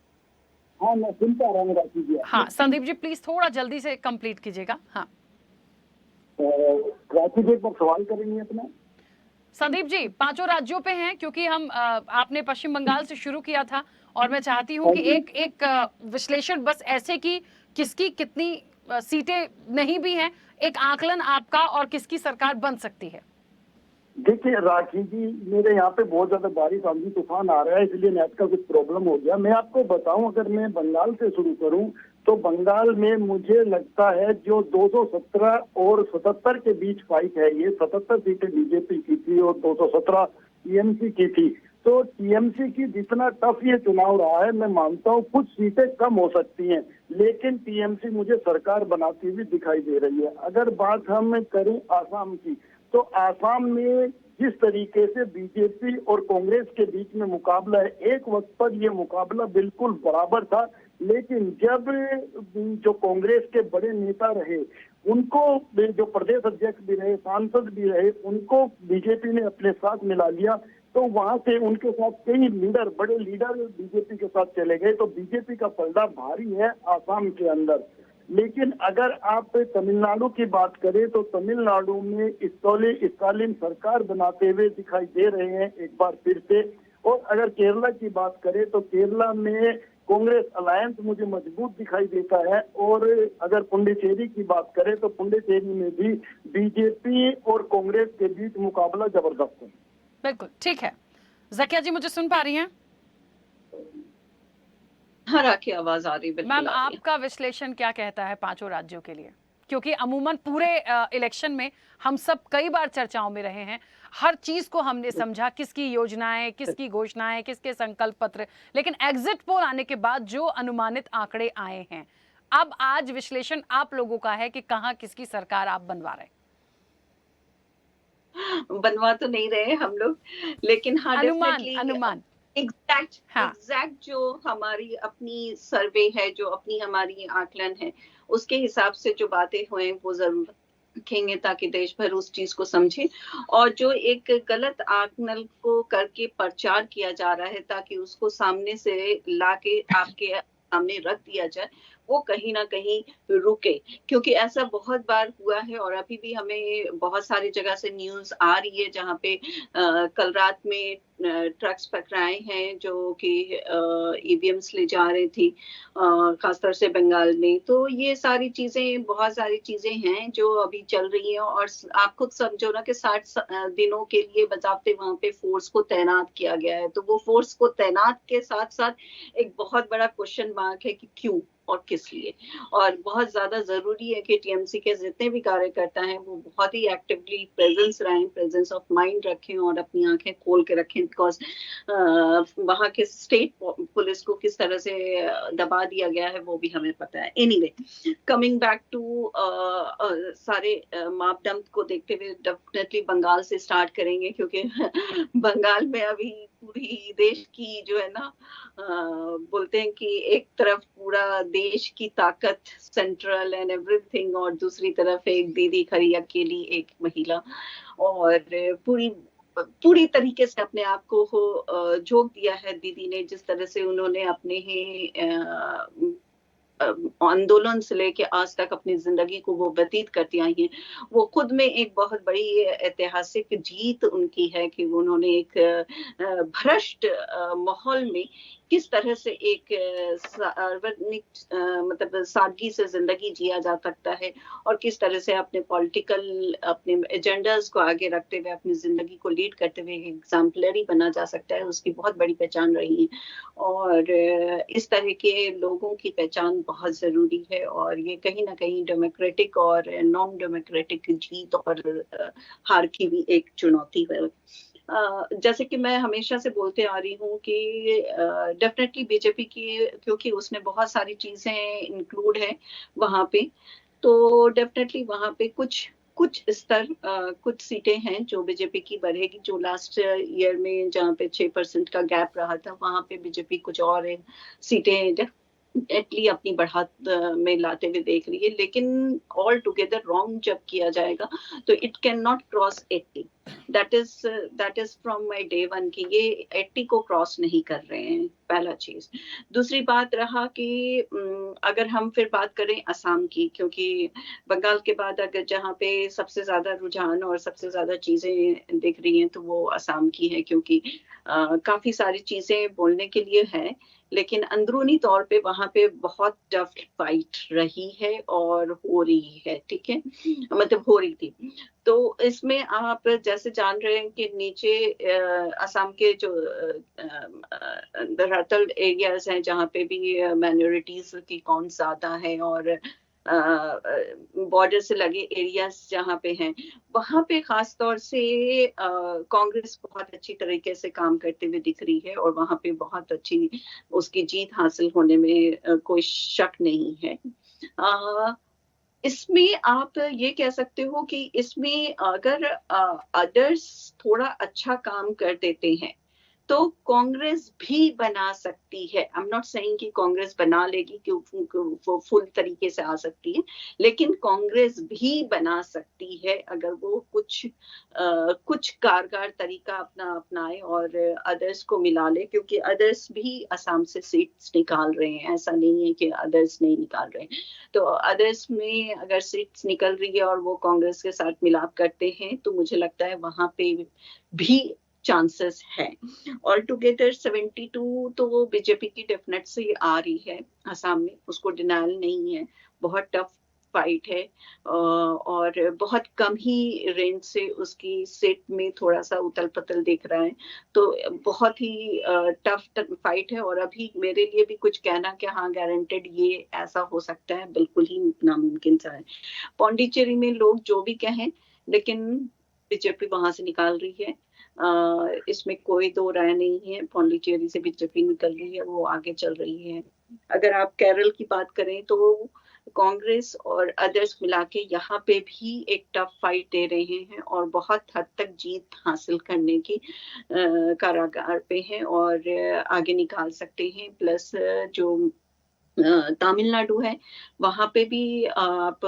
[SPEAKER 21] हाँ मैं सुन पा रहा हूँ राखी जी।
[SPEAKER 1] हाँ संदीप जी प्लीज थोड़ा जल्दी से कंप्लीट कीजिएगा। हाँ
[SPEAKER 21] राखी जी एक बार सवाल करेंगे अपना।
[SPEAKER 1] संदीप जी पांचों राज्यों पे हैं क्योंकि हम आपने पश्चिम बंगाल से शुरू किया था और मैं चाहती हूँ कि एक विश्लेषण बस ऐसे कि किसकी कितनी सीटें नहीं भी हैं, एक आकलन आपका और किसकी सरकार बन सकती है।
[SPEAKER 21] देखिए राखी जी मेरे यहाँ पे बहुत ज्यादा बारिश आंधी तूफान आ रहा है इसलिए नेट का कुछ प्रॉब्लम हो गया। मैं आपको बताऊं अगर मैं बंगाल से शुरू करूं तो बंगाल में मुझे लगता है जो 217 और 77 के बीच फाइट है, ये 77 सीटें बीजेपी की थी और 217 टीएमसी की थी। तो टीएमसी की जितना टफ ये चुनाव रहा है मैं मानता हूँ कुछ सीटें कम हो सकती हैं, लेकिन टीएमसी मुझे सरकार बनाती हुई दिखाई दे रही है। अगर बात हम करें आसाम की तो आसाम में जिस तरीके से बीजेपी और कांग्रेस के बीच में मुकाबला है, एक वक्त पर ये मुकाबला बिल्कुल बराबर था, लेकिन जब जो कांग्रेस के बड़े नेता रहे उनको जो प्रदेश अध्यक्ष भी रहे, सांसद भी रहे, उनको बीजेपी ने अपने साथ मिला लिया तो वहां से उनके साथ कई बड़े लीडर बीजेपी के साथ चले गए। तो बीजेपी का पलड़ा भारी है आसाम के अंदर। लेकिन अगर आप तमिलनाडु की बात करें तो तमिलनाडु में स्टालिन सरकार बनाते हुए दिखाई दे रहे हैं एक बार फिर से। और अगर केरला की बात करें तो केरला में कांग्रेस अलायंस मुझे मजबूत दिखाई देता है। और अगर पुडुचेरी की बात करें तो पुडुचेरी में भी बीजेपी और कांग्रेस के बीच मुकाबला जबरदस्त है।
[SPEAKER 1] बिल्कुल ठीक है। ज़किया जी मुझे सुन पा रही हैं?
[SPEAKER 22] हाँ राखी आवाज आ रही। बिल्कुल
[SPEAKER 1] मैम आपका विश्लेषण क्या कहता है पांचों राज्यों के लिए? क्योंकि अमूमन पूरे इलेक्शन में हम सब कई बार चर्चाओं में रहे हैं, हर चीज को हमने समझा, किसकी योजनाएं, किसकी घोषणाएं, किसके संकल्प पत्र, लेकिन एग्जिट पोल आने के बाद जो अनुमानित आंकड़े आए हैं, अब आज विश्लेषण आप लोगों का है कि कहां किसकी सरकार आप बनवा रहे हैं?
[SPEAKER 2] बनवा तो नहीं रहे हम लोग, लेकिन हाँ,
[SPEAKER 1] अनुमान
[SPEAKER 2] एग्जैक्ट जो हमारी अपनी सर्वे है, जो अपनी हमारी आकलन है, उसके हिसाब से जो बातें हुए वो जरूर रखेंगे ताकि देश भर उस चीज को समझे। और जो एक गलत आकलन को करके प्रचार किया जा रहा है ताकि उसको सामने से लाके आपके सामने रख दिया जाए, वो कहीं ना कहीं रुके, क्योंकि ऐसा बहुत बार हुआ है और अभी भी हमें बहुत सारी जगह से न्यूज आ रही है जहाँ पे कल रात में ट्रक्स पकड़ाए हैं जो कि ईवीएम्स ले जा रही थी, खासतौर से बंगाल में। तो ये सारी चीजें, बहुत सारी चीजें हैं जो अभी चल रही हैं और आप खुद समझो ना कि 60 दिनों के लिए बजाते वहां पे फोर्स को तैनात किया गया है। तो वो फोर्स को तैनात के साथ साथ एक बहुत बड़ा क्वेश्चन मार्क है कि क्यों और किस लिए। और बहुत ज्यादा जरूरी है कि टीएमसी के जितने भी कार्यकर्ता हैं वो बहुत ही एक्टिवली प्रेजेंस ऑफ माइंड रखें और अपनी आंखें खोल के रखें, बिकॉज वहाँ के स्टेट पुलिस को किस तरह से दबा दिया गया है वो भी हमें पता है। एनीवे, कमिंग बैक टू सारे मापदंड को देखते हुए डेफिनेटली बंगाल से स्टार्ट करेंगे, क्योंकि बंगाल में अभी पूरी देश की जो है ना, बोलते हैं कि एक तरफ पूरा देश की ताकत सेंट्रल एंड एवरीथिंग और दूसरी तरफ एक दीदी खरी अकेली एक महिला, और पूरी तरीके से अपने आप को झोंक दिया है दीदी ने। जिस तरह से उन्होंने अपने ही आंदोलन से लेके आज तक अपनी जिंदगी को वो व्यतीत करती आई हैं, वो खुद में एक बहुत बड़ी ऐतिहासिक जीत उनकी है कि उन्होंने एक भ्रष्ट माहौल में किस तरह से एक सार्वजनिक मतलब सादगी से जिंदगी जिया जा सकता है और किस तरह से अपने पॉलिटिकल अपने एजेंडास को आगे रखते हुए अपनी जिंदगी को लीड करते हुए एग्जाम्पलरी बना जा सकता है, उसकी बहुत बड़ी पहचान रही है। और इस तरह के लोगों की पहचान बहुत जरूरी है और ये कहीं ना कहीं डेमोक्रेटिक और नॉन डेमोक्रेटिक जीत और हार की भी एक चुनौती है। जैसे कि मैं हमेशा से बोलते आ रही हूँ कि डेफिनेटली बीजेपी की, क्योंकि उसने बहुत सारी चीजें इंक्लूड है वहां पे, तो डेफिनेटली वहां पे कुछ स्तर कुछ सीटें हैं जो बीजेपी की बढ़ेगी। जो लास्ट ईयर में जहाँ पे 6% का गैप रहा था, वहां पे बीजेपी कुछ और सीटें डेफिनेटली अपनी बढ़त में लाते हुए देख रही है, लेकिन ऑल टुगेदर रॉन्ग जब किया जाएगा तो it can not cross 80। That is from my day one कि ये 80 को क्रॉस नहीं कर रहे हैं, पहला चीज। दूसरी बात रहा कि अगर हम फिर बात करें असम की, क्योंकि बंगाल के बाद अगर जहाँ पे सबसे ज्यादा रुझान और सबसे ज्यादा चीजें दिख रही हैं तो वो असम की है, क्योंकि काफी सारी चीजें बोलने के लिए है, लेकिन अंदरूनी तौर पे वहां पे बहुत टफ फाइट रही है और हो रही है, ठीक है, मतलब हो रही थी। तो इसमें आप जैसे जान रहे हैं कि नीचे असम के जो धरातल एरियाज हैं जहाँ पे भी माइनॉरिटीज की कौन ज्यादा है और बॉर्डर से लगे एरियाज जहाँ पे हैं, वहां पे खास तौर से कांग्रेस बहुत अच्छी तरीके से काम करते हुए दिख रही है और वहां पे बहुत अच्छी उसकी जीत हासिल होने में कोई शक नहीं है। इसमें आप ये कह सकते हो कि इसमें अगर अदर्स थोड़ा अच्छा काम कर देते हैं तो कांग्रेस भी बना सकती है। आई एम नॉट सेइंग कि कांग्रेस बना लेगी कि वो फुल तरीके से आ सकती है, लेकिन कांग्रेस भी बना सकती है अगर वो कुछ कारगर तरीका अपनाए और अदर्स को मिला ले, क्योंकि अदर्स भी असम से सीट्स निकाल रहे हैं, ऐसा नहीं है कि अदर्स नहीं निकाल रहे हैं। तो अदर्स में अगर सीट्स निकल रही है और वो कांग्रेस के साथ मिलाप करते हैं तो मुझे लगता है वहां पे भी चांसेस है। ऑल टुगेदर 72 तो वो बीजेपी की डेफिनेट से आ रही है असम में, उसको डिनायल नहीं है। बहुत टफ फाइट है और बहुत कम ही रेंज से उसकी सीट में थोड़ा सा उतल पतल दिख रहा है, तो बहुत ही टफ फाइट है। और अभी मेरे लिए भी कुछ कहना कि हाँ गारंटेड ये ऐसा हो सकता है, बिल्कुल ही नामुमकिन सा है। पौंडीचेरी में लोग जो भी कहें, लेकिन बीजेपी वहां से निकाल रही है, इसमें कोई दो राय नहीं है। पौंडीचेरी से बीजेपी निकल रही है, वो आगे चल रही है। अगर आप केरल की बात करें तो कांग्रेस और अदर्स मिला के यहाँ पे भी एक टफ फाइट दे रहे हैं और बहुत हद तक जीत हासिल करने की कारागार पे हैं और आगे निकाल सकते हैं। प्लस जो तमिलनाडु है, वहां पे भी आप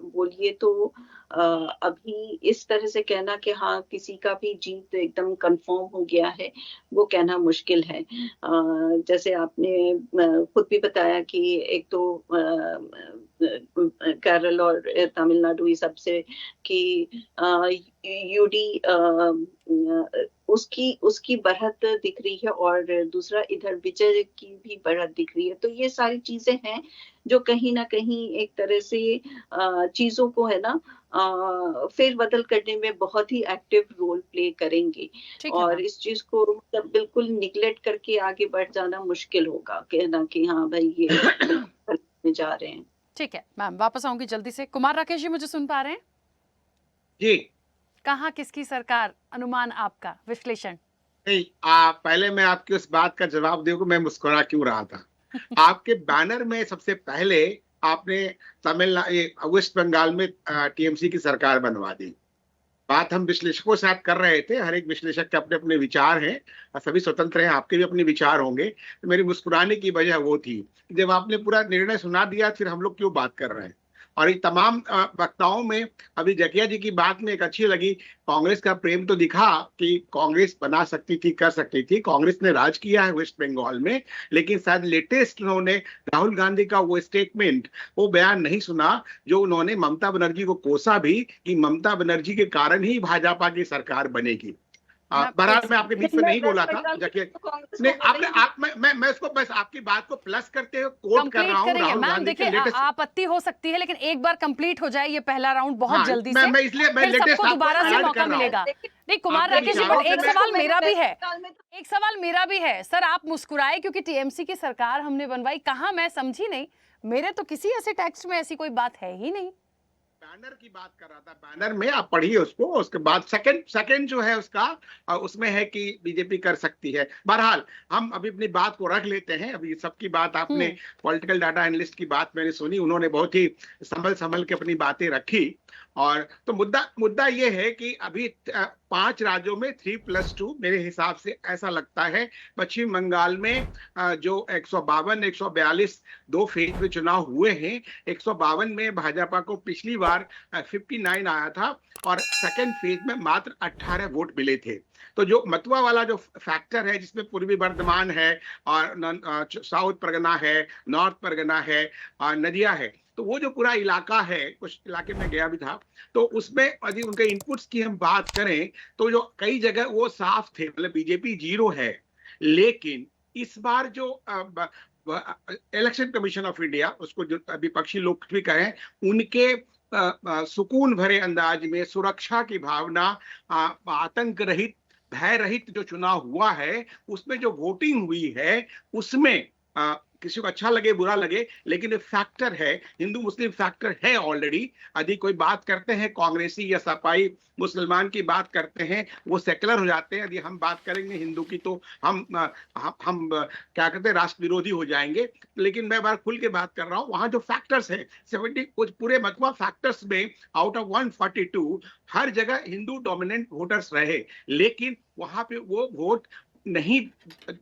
[SPEAKER 2] बोलिए तो अभी इस तरह से कहना कि हाँ किसी का भी जीत एकदम कंफर्म हो गया है, वो कहना मुश्किल है। जैसे आपने खुद भी बताया कि एक तो केरल और तमिलनाडु इस सबसे कि यूडी उसकी बढ़त दिख रही है और दूसरा इधर विजय की भी बढ़त दिख रही है। तो ये सारी चीजें हैं जो कहीं ना कहीं एक तरह से चीजों को है ना फेर बदल करने में बहुत ही एक्टिव रोल प्ले करेंगे और इस चीज को मतलब बिल्कुल निगलेक्ट करके आगे बढ़ जाना मुश्किल होगा, कहना कि हाँ भाई ये में जा रहे हैं।
[SPEAKER 1] ठीक है मैम, वापस आऊंगी जल्दी से। कुमार राकेश जी मुझे सुन पा रहे हैं?
[SPEAKER 3] जी।
[SPEAKER 1] कहाँ किसकी सरकार, अनुमान आपका, विश्लेषण?
[SPEAKER 3] नहीं, पहले मैं आपकी उस बात का जवाब दूं कि मैं मुस्कुरा क्यों रहा था। आपके बैनर में सबसे पहले आपने तमिलनाडु वेस्ट बंगाल में टीएमसी की सरकार बनवा दी। बात हम विश्लेषकों से कर रहे थे, हर एक विश्लेषक के अपने अपने विचार हैं, सभी स्वतंत्र हैं, आपके भी अपने विचार होंगे। तो मेरी मुस्कुराने की वजह वो थी जब आपने पूरा निर्णय सुना दिया, फिर हम लोग क्यों बात कर रहे हैं। और ये तमाम वक्ताओं में अभी जकिया जी की बात में एक अच्छी लगी, कांग्रेस का प्रेम तो दिखा कि कांग्रेस बना सकती थी, कर सकती थी। कांग्रेस ने राज किया है वेस्ट बंगाल में, लेकिन शायद लेटेस्ट उन्होंने राहुल गांधी का वो स्टेटमेंट, वो बयान नहीं सुना जो उन्होंने ममता बनर्जी को कोसा भी कि ममता बनर्जी के कारण ही भाजपा की सरकार बनेगी। बहरहाल मैं आपके बीच में नहीं बोला था नहीं, आपने मैं उसको बस आपकी बात को प्लस करते हुए कोट कर रहा हूँ। राहुल गांधी के लेटेस्ट
[SPEAKER 1] आपत्ति हो सकती है, लेकिन एक बार कंप्लीट हो जाए ये पहला राउंड बहुत जल्दी से,
[SPEAKER 3] मैं इसलिए मैं
[SPEAKER 1] फिर सबको दोबारा से मौका मिलेगा। नहीं कुमार राकेश जी, बट एक सवाल मेरा भी है सर, आप मुस्कुराए क्योंकि टीएमसी की सरकार हमने बनवाई, कहाँ मैं समझी नहीं, मेरे तो किसी ऐसे टेक्स्ट में ऐसी कोई बात है ही नहीं।
[SPEAKER 3] बैनर की बात कर रहा था, बैनर में आप पढ़िए उसको, उसके बाद सेकंड जो है उसका उसमें है कि बीजेपी कर सकती है। बहरहाल हम अभी अपनी बात को रख लेते हैं। अभी सबकी बात आपने पॉलिटिकल डाटा एनालिस्ट की बात मैंने सुनी, उन्होंने बहुत ही संभल के अपनी बातें रखी। और तो मुद्दा ये है कि अभी 5 राज्यों में 3+2 मेरे हिसाब से ऐसा लगता है। पश्चिम बंगाल में जो 152, 142 2 फेज में चुनाव हुए हैं, 152 में भाजपा को पिछली बार 59 आया था और सेकेंड फेज में मात्र 18 वोट मिले थे। तो जो मतवा वाला जो फैक्टर है, जिसमें पूर्वी बर्धमान है और साउथ परगना है, नॉर्थ परगना है और नदिया है, तो वो जो पूरा इलाका है, कुछ इलाके में गया भी था, तो उसमें यदि उनके इनपुट्स की हम बात करें तो जो कई जगह वो साफ थे, मतलब बीजेपी 0 है। लेकिन इस बार जो इलेक्शन कमीशन ऑफ इंडिया, उसको जो विपक्षी लोग भी कहें, उनके सुकून भरे अंदाज में सुरक्षा की भावना, आतंक रहित, भय रहित जो चुनाव हुआ है, उसमें जो वोटिंग हुई है, उसमें किसी को अच्छा लगे बुरा लगे, लेकिन फैक्टर है, हिंदू मुस्लिम फैक्टर है ऑलरेडी। यदि कोई बात करते हैं कांग्रेसी या सपाई मुसलमान की बात करते हैं, वो सेकुलर हो जाते हैं। यदि हम बात करेंगे हिंदू की तो हम क्या कहते हैं, राष्ट्र विरोधी हो जाएंगे। लेकिन मैं बार खुल के बात कर रहा हूँ, वहां जो फैक्टर्स है 70 कुछ पूरे मतवा फैक्टर्स में आउट ऑफ 142 हर जगह हिंदू डोमिनेंट वोटर्स रहे, लेकिन वहां पे वो वोट नहीं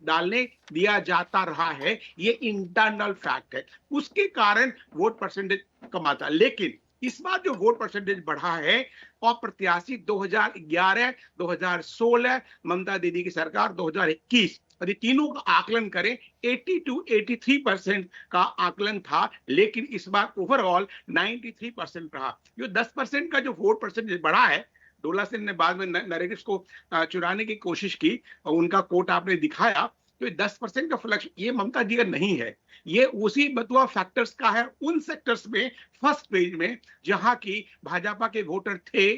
[SPEAKER 3] डालने दिया जाता रहा है। ये इंटरनल फैक्ट है, उसके कारण वोट परसेंटेज कम आता। लेकिन इस बार जो वोट परसेंटेज बढ़ा है, अप्रत्याशित 2011, 2016, ममता दीदी की सरकार 2021, यदि तीनों का आकलन करें 80-83% का आकलन था, लेकिन इस बार ओवरऑल 93% रहा। जो 10% का जो वोट परसेंटेज बढ़ा है, डोला सिंह ने बाद में नैरेटिव्स को चुराने की कोशिश की और उनका कोट आपने दिखाया, तो 10% का फ्लक्श ये ममता जी का नहीं है, ये उसी बतुआ फैक्टर्स का है, उन सेक्टर्स में फर्स्ट पेज में जहां की भाजपा के वोटर थे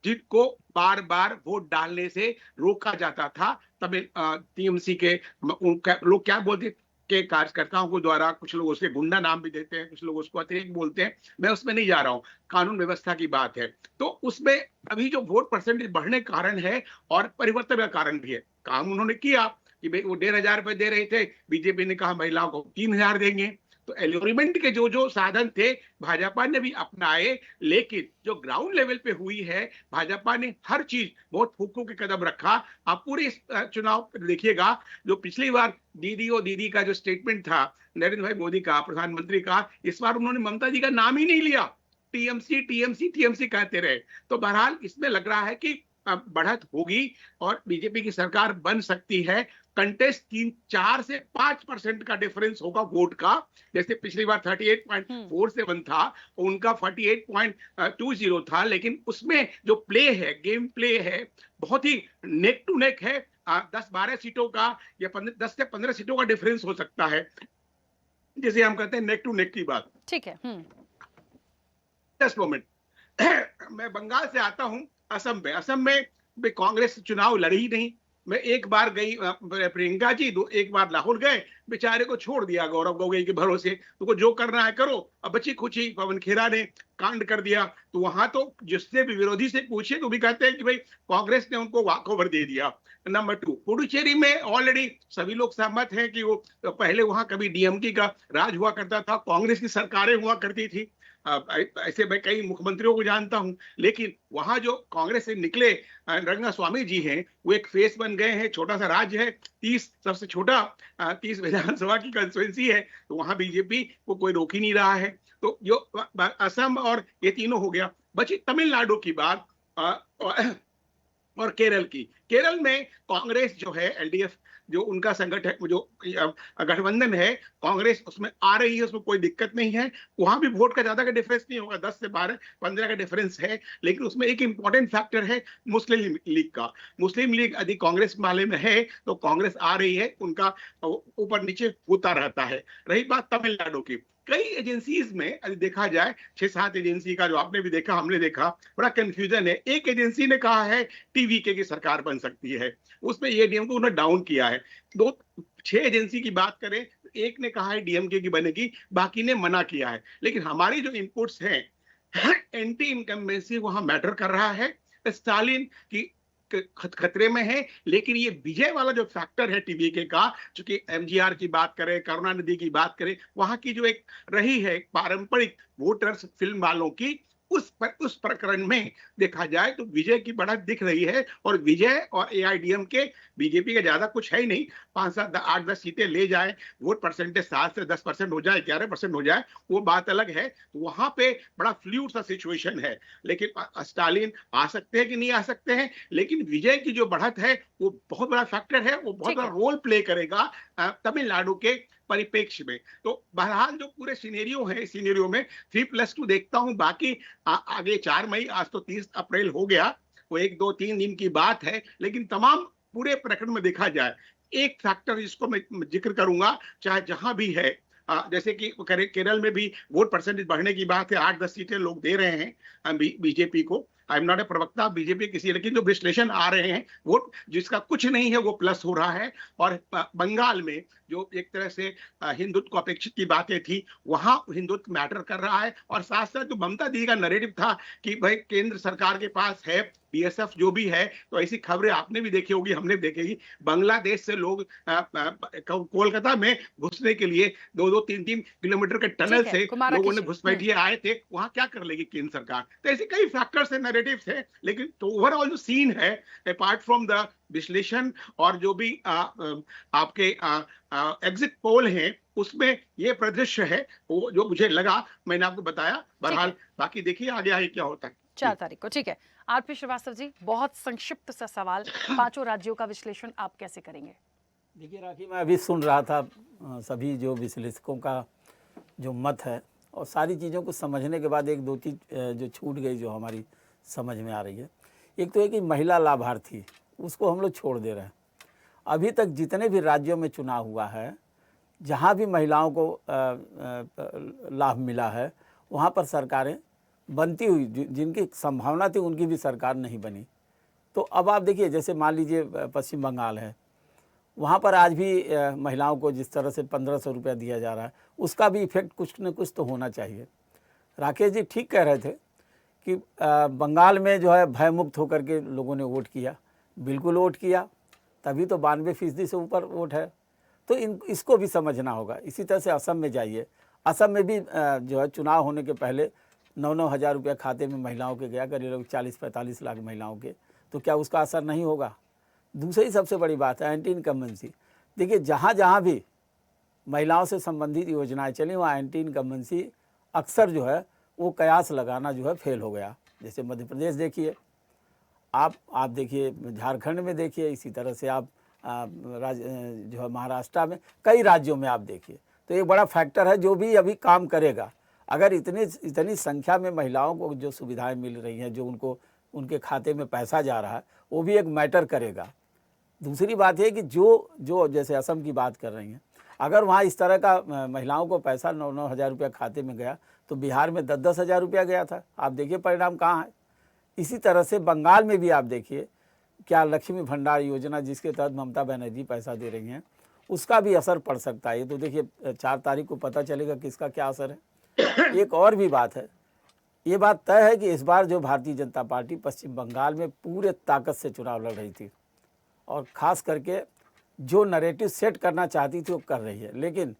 [SPEAKER 3] जिनको बार बार वोट डालने से रोका जाता था। तमिल टीएमसी के लोग क्या बोलते के कार्यकर्ताओं को द्वारा, कुछ लोग उसके गुंडा नाम भी देते हैं, कुछ लोग उसको अतिरिक्त बोलते हैं, मैं उसमें नहीं जा रहा हूँ, कानून व्यवस्था की बात है। तो उसमें अभी जो वोट परसेंटेज बढ़ने का कारण है और परिवर्तन का कारण भी है। काम उन्होंने किया कि भाई वो 1,500 रुपए दे रहे थे, बीजेपी ने कहा महिलाओं को 3,000 देंगे। तो एलोरमेंट के जो जो साधन थे भाजपा ने भी अपनाए, लेकिन जो ग्राउंड लेवल पे हुई है भाजपा ने हर चीज बहुत फूक के कदम रखा। आप पूरे इस चुनाव देखिएगा, जो पिछली बार दीदी का जो स्टेटमेंट था नरेंद्र भाई मोदी का, प्रधानमंत्री का, इस बार उन्होंने ममता जी का नाम ही नहीं लिया, टीएमसी कहते रहे। तो बहरहाल इसमें लग रहा है कि बढ़त होगी और बीजेपी की सरकार बन सकती है। कंटेस्ट 4 से 5% का डिफरेंस होगा वोट का, जैसे पिछली बार 38.47 था, उनका 48.20 था, लेकिन उसमें जो प्ले है, गेम प्ले है, बहुत ही नेक टू नेक है। 10-12 सीटों का या 10 से 15 सीटों का डिफरेंस हो सकता है, जैसे हम कहते हैं नेक टू नेक की बात।
[SPEAKER 1] ठीक है।
[SPEAKER 3] जस्ट मोमेंट मैं बंगाल से आता हूं, असम में कांग्रेस चुनाव लड़ी नहीं। मैं एक बार गई प्रियंका जी, एक बार लाहौर गए, बेचारे को छोड़ दिया गौरव गोगोई के भरोसे, तुमको जो करना है करो। अब बची खुची पवन खेरा ने कांड कर दिया, तो वहां तो जिससे भी विरोधी से पूछे तो भी कहते हैं कि भाई कांग्रेस ने उनको वॉक ओवर दे दिया। नंबर 2, पुडुचेरी में ऑलरेडी सभी लोग सहमत हैं कि वो पहले वहां कभी डीएमके का राज हुआ करता था, कांग्रेस की सरकारें हुआ करती थी। ऐसे मैं कई मुख्यमंत्रियों को जानता हूं, लेकिन वहां जो कांग्रेस से निकले रंगनास्वामी जी हैं, वो एक फेस बन गए हैं। छोटा सा राज्य है, 30 सबसे छोटा 30 विधानसभा की कंस्टिट्यूएंसी है, तो वहां बीजेपी को कोई रोक ही नहीं रहा है। तो जो असम और ये तीनों हो गया, बची तमिलनाडु की बात और केरल की। केरल में कांग्रेस जो है, एलडीएफ जो उनका संगठन, जो गठबंधन है, कांग्रेस उसमें आ रही है, उसमें कोई दिक्कत नहीं है। वहां भी वोट का ज्यादा का डिफरेंस नहीं होगा, 10 से 12-15 का डिफरेंस है, लेकिन उसमें एक इंपॉर्टेंट फैक्टर है मुस्लिम लीग का। मुस्लिम लीग यदि कांग्रेस वाले में है तो कांग्रेस आ रही है, उनका ऊपर नीचे होता रहता है। रही बात तमिलनाडु की, कई एजेंसीज में यदि देखा जाए, 6-7 एजेंसी का जो आपने भी देखा, हमने देखा, बड़ा कंफ्यूजन है। एक एजेंसी ने कहा है टीवीके की सरकार बन सकती है, उसमें एडीएम को उन्होंने डाउन किया है। 6 एजेंसी की बात करें, एक ने कहा है डीएमके की बनेगी, बाकी ने मना किया है। लेकिन हमारी जो इनपुट्स हैं, एंटी इनकम्बेंसी वहां मैटर कर रहा है, स्टालिन की खतरे में है। लेकिन ये विजय वाला जो फैक्टर है टीवीके का, चूंकि एमजीआर की बात करें, करुणानिधि की बात करें, वहां की जो एक रही है पारंपरिक वोटर्स फिल्म वालों की, उस प्रकरण में देखा जाए तो विजय की बढ़त दिख रही है। और विजय और एआईडीएमके, बीजेपी का ज्यादा कुछ है ही नहीं, 5-7-8-10 सीटें ले जाए, वोट परसेंटेज 7 से 10% हो जाए, 11% हो जाए, वो बात अलग है। वहां पे बड़ा फ्लूइड सा सिचुएशन है। लेकिन स्टालिन आ सकते हैं कि नहीं आ सकते हैं, लेकिन विजय की जो बढ़त है वो बहुत बड़ा फैक्टर है, वो बहुत बड़ा रोल प्ले करेगा तमिलनाडु के परिप्रेक्ष्य में। तो बहरहाल जो पूरे सिनेरियो है, सिनेरियो में 3+2 देखता हूं। बाकी आगे 4 मई, आज तो 30 अप्रैल हो गया, वो 1-2-3 दिन की बात है। लेकिन तमाम पूरे प्रकरण में देखा जाए, एक फैक्टर जिसको मैं जिक्र करूंगा, चाहे जहां भी है, जैसे कि केरल में भी वोट परसेंटेज बढ़ने की बात है, 8-10 सीटें लोग दे रहे हैं बीजेपी को। आई एम नॉट ए प्रवक्ता बीजेपी किसी, लेकिन जो विश्लेषण आ रहे हैं, वोट जिसका कुछ नहीं है वो प्लस हो रहा है। और बंगाल में जो एक तरह से हिंदुत्व अपेक्षित की बातें थी, वहां हिंदुत्व मैटर कर रहा है। और साथ साथ जो ममता दी का नैरेटिव था कि भाई केंद्र सरकार के पास है बीएसएफ जो भी है, तो ऐसी खबरें आपने भी देखी होगी, हमने देखेगी, बांग्लादेश से लोग कोलकाता में घुसने के लिए 2-2, 3-3 किलोमीटर के टनल से लोगों ने घुसपैठिए आए थे। वहां क्या कर लेगी केंद्र सरकार? तो ऐसे कई फैक्टर्स है, नैरेटिव्स है। लेकिन तो ओवरऑल जो सीन है, अपार्ट फ्रॉम द विश्लेषण और जो भी आपके एग्जिट पोल हैं, उसमें ये परिदृश्य है वो जो मुझे लगा, मैंने आपको बताया। बहरहाल बाकी देखिए आगे आगे क्या होता है।
[SPEAKER 1] 4 तारीख को। ठीक है, आरपी श्रीवास्तव जी, बहुत संक्षिप्त सा सवाल, 5 राज्यों का विश्लेषण आप कैसे करेंगे?
[SPEAKER 4] देखिए राखी, मैं अभी सुन रहा था सभी जो विश्लेषकों का जो मत है, और सारी चीज़ों को समझने के बाद 1-2 चीज़ जो छूट गई, जो हमारी समझ में आ रही है। एक तो है कि महिला लाभार्थी, उसको हम लोग छोड़ दे रहे हैं, अभी तक जितने भी राज्यों में चुनाव हुआ है, जहाँ भी महिलाओं को लाभ मिला है, वहाँ पर सरकारें बनती हुई जिनकी संभावना थी उनकी भी सरकार नहीं बनी। तो अब आप देखिए, जैसे मान लीजिए पश्चिम बंगाल है, वहाँ पर आज भी महिलाओं को जिस तरह से 1500 रुपया दिया जा रहा है, उसका भी इफेक्ट कुछ न कुछ तो होना चाहिए। राकेश जी ठीक कह रहे थे कि बंगाल में जो है भयमुक्त होकर के लोगों ने वोट किया, बिल्कुल वोट किया, तभी तो 92% से ऊपर वोट है। तो इसको भी समझना होगा। इसी तरह से असम में जाइए, असम में भी जो है चुनाव होने के पहले 9-9 हज़ार रुपया खाते में महिलाओं के गया, करीब 40-45 लाख महिलाओं के। तो क्या उसका असर नहीं होगा? दूसरी सबसे बड़ी बात है एंटी इनकम्बेंसी। देखिए, जहाँ जहाँ भी महिलाओं से संबंधित योजनाएं चली, वहाँ एंटी इनकम्बेंसी अक्सर जो है वो कयास लगाना जो है फेल हो गया। जैसे मध्य प्रदेश देखिए, आप देखिए, झारखंड में देखिए, इसी तरह से आप जो है महाराष्ट्र में, कई राज्यों में आप देखिए। तो एक बड़ा फैक्टर है जो भी अभी काम करेगा। अगर इतनी संख्या में महिलाओं को जो सुविधाएं मिल रही हैं, जो उनके खाते में पैसा जा रहा है, वो भी एक मैटर करेगा। दूसरी बात है कि जो जैसे असम की बात कर रही हैं, अगर वहाँ इस तरह का महिलाओं को पैसा 9-9 हज़ार रुपया खाते में गया, तो बिहार में 10-10 हज़ार रुपया गया था। आप देखिए परिणाम कहाँ है। इसी तरह से बंगाल में भी आप देखिए, क्या लक्ष्मी भंडार योजना जिसके तहत ममता बनर्जी पैसा दे रही हैं, उसका भी असर पड़ सकता है। तो देखिए 4 तारीख को पता चलेगा कि इसका क्या असर है। एक और भी बात है, ये बात तय है कि इस बार जो भारतीय जनता पार्टी पश्चिम बंगाल में पूरे ताकत से चुनाव लड़ रही थी, और ख़ास करके जो नैरेटिव सेट करना चाहती थी वो कर रही है। लेकिन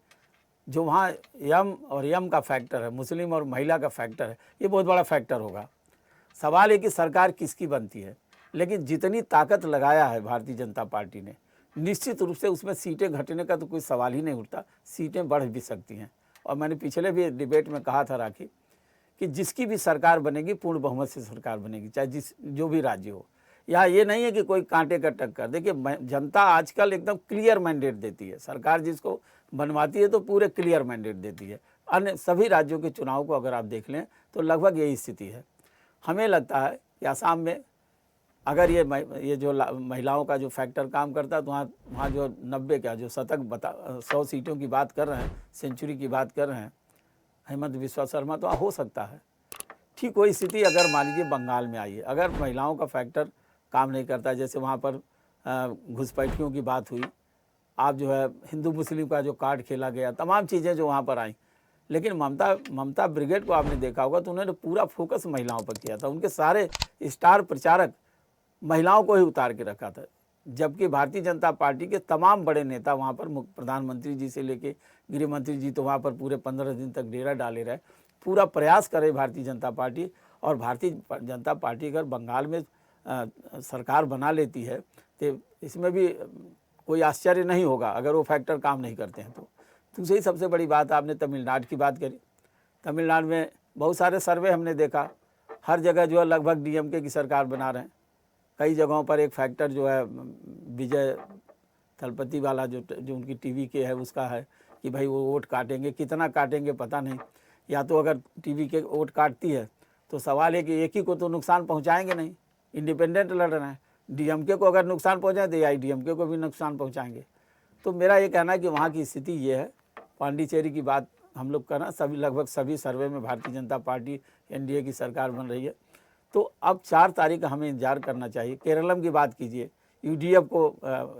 [SPEAKER 4] जो वहाँ यम का फैक्टर है, मुस्लिम और महिला का फैक्टर है, ये बहुत बड़ा फैक्टर होगा। सवाल है कि सरकार किसकी बनती है, लेकिन जितनी ताकत लगाया है भारतीय जनता पार्टी ने, निश्चित रूप से उसमें सीटें घटने का तो कोई सवाल ही नहीं उठता, सीटें बढ़ भी सकती हैं। और मैंने पिछले भी डिबेट में कहा था राखी, कि जिसकी भी सरकार बनेगी पूर्ण बहुमत से सरकार बनेगी, चाहे जो भी राज्य हो। यहाँ ये नहीं है कि कोई कांटे का टक्कर। देखिए, जनता आजकल एकदम क्लियर मैंडेट देती है। सरकार जिसको बनवाती है तो पूरे क्लियर मैंडेट देती है। अन्य सभी राज्यों के चुनाव को अगर आप देख लें तो लगभग यही स्थिति है। हमें लगता है कि असम में अगर ये जो महिलाओं का जो फैक्टर काम करता है, तो वहाँ जो 90 का जो शतक 100 सीटों की बात कर रहे हैं, सेंचुरी की बात कर रहे हैं हेमंत बिस्वा शर्मा, तो हो सकता है। ठीक वही स्थिति अगर मान लीजिए बंगाल में आई है, अगर महिलाओं का फैक्टर काम नहीं करता, जैसे वहाँ पर घुसपैठियों की बात हुई, आप जो है हिंदू मुस्लिम का जो कार्ड खेला गया, तमाम चीज़ें जो वहाँ पर आई, लेकिन ममता ब्रिगेड को आपने देखा होगा तो उन्होंने पूरा फोकस महिलाओं पर किया था। उनके सारे स्टार प्रचारक महिलाओं को ही उतार के रखा था। जबकि भारतीय जनता पार्टी के तमाम बड़े नेता वहाँ पर, प्रधानमंत्री जी से लेके गृह मंत्री जी, तो वहाँ पर पूरे 15 दिन तक डेरा डाले रहे। पूरा प्रयास करे भारतीय जनता पार्टी, और भारतीय जनता पार्टी अगर बंगाल में सरकार बना लेती है तो इसमें भी कोई आश्चर्य नहीं होगा अगर वो फैक्टर काम नहीं करते हैं तो। दूसरी सबसे बड़ी बात, आपने तमिलनाडु की बात करी। तमिलनाडु में बहुत सारे सर्वे हमने देखा, हर जगह जो है लगभग डीएमके की सरकार बना रहे हैं। कई जगहों पर एक फैक्टर जो है विजय थलपति वाला जो उनकी टीवी के है उसका है कि भाई वो वोट काटेंगे, कितना काटेंगे पता नहीं। या तो अगर टीवी के वोट काटती है तो सवाल है कि एक ही को तो नुकसान पहुंचाएंगे नहीं, इंडिपेंडेंट लड़ रहे हैं। डीएमके को अगर नुकसान पहुंचाए तो आईडीएमके को भी नुकसान पहुंचाएंगे। तो मेरा ये कहना है कि वहाँ की स्थिति ये है। पांडिचेरी की बात हम लोग करना, लगभग सभी सर्वे में भारतीय जनता पार्टी एनडीए की सरकार बन रही है। तो अब 4 तारीख हमें इंतजार करना चाहिए। केरलम की बात कीजिए, यूडीएफ को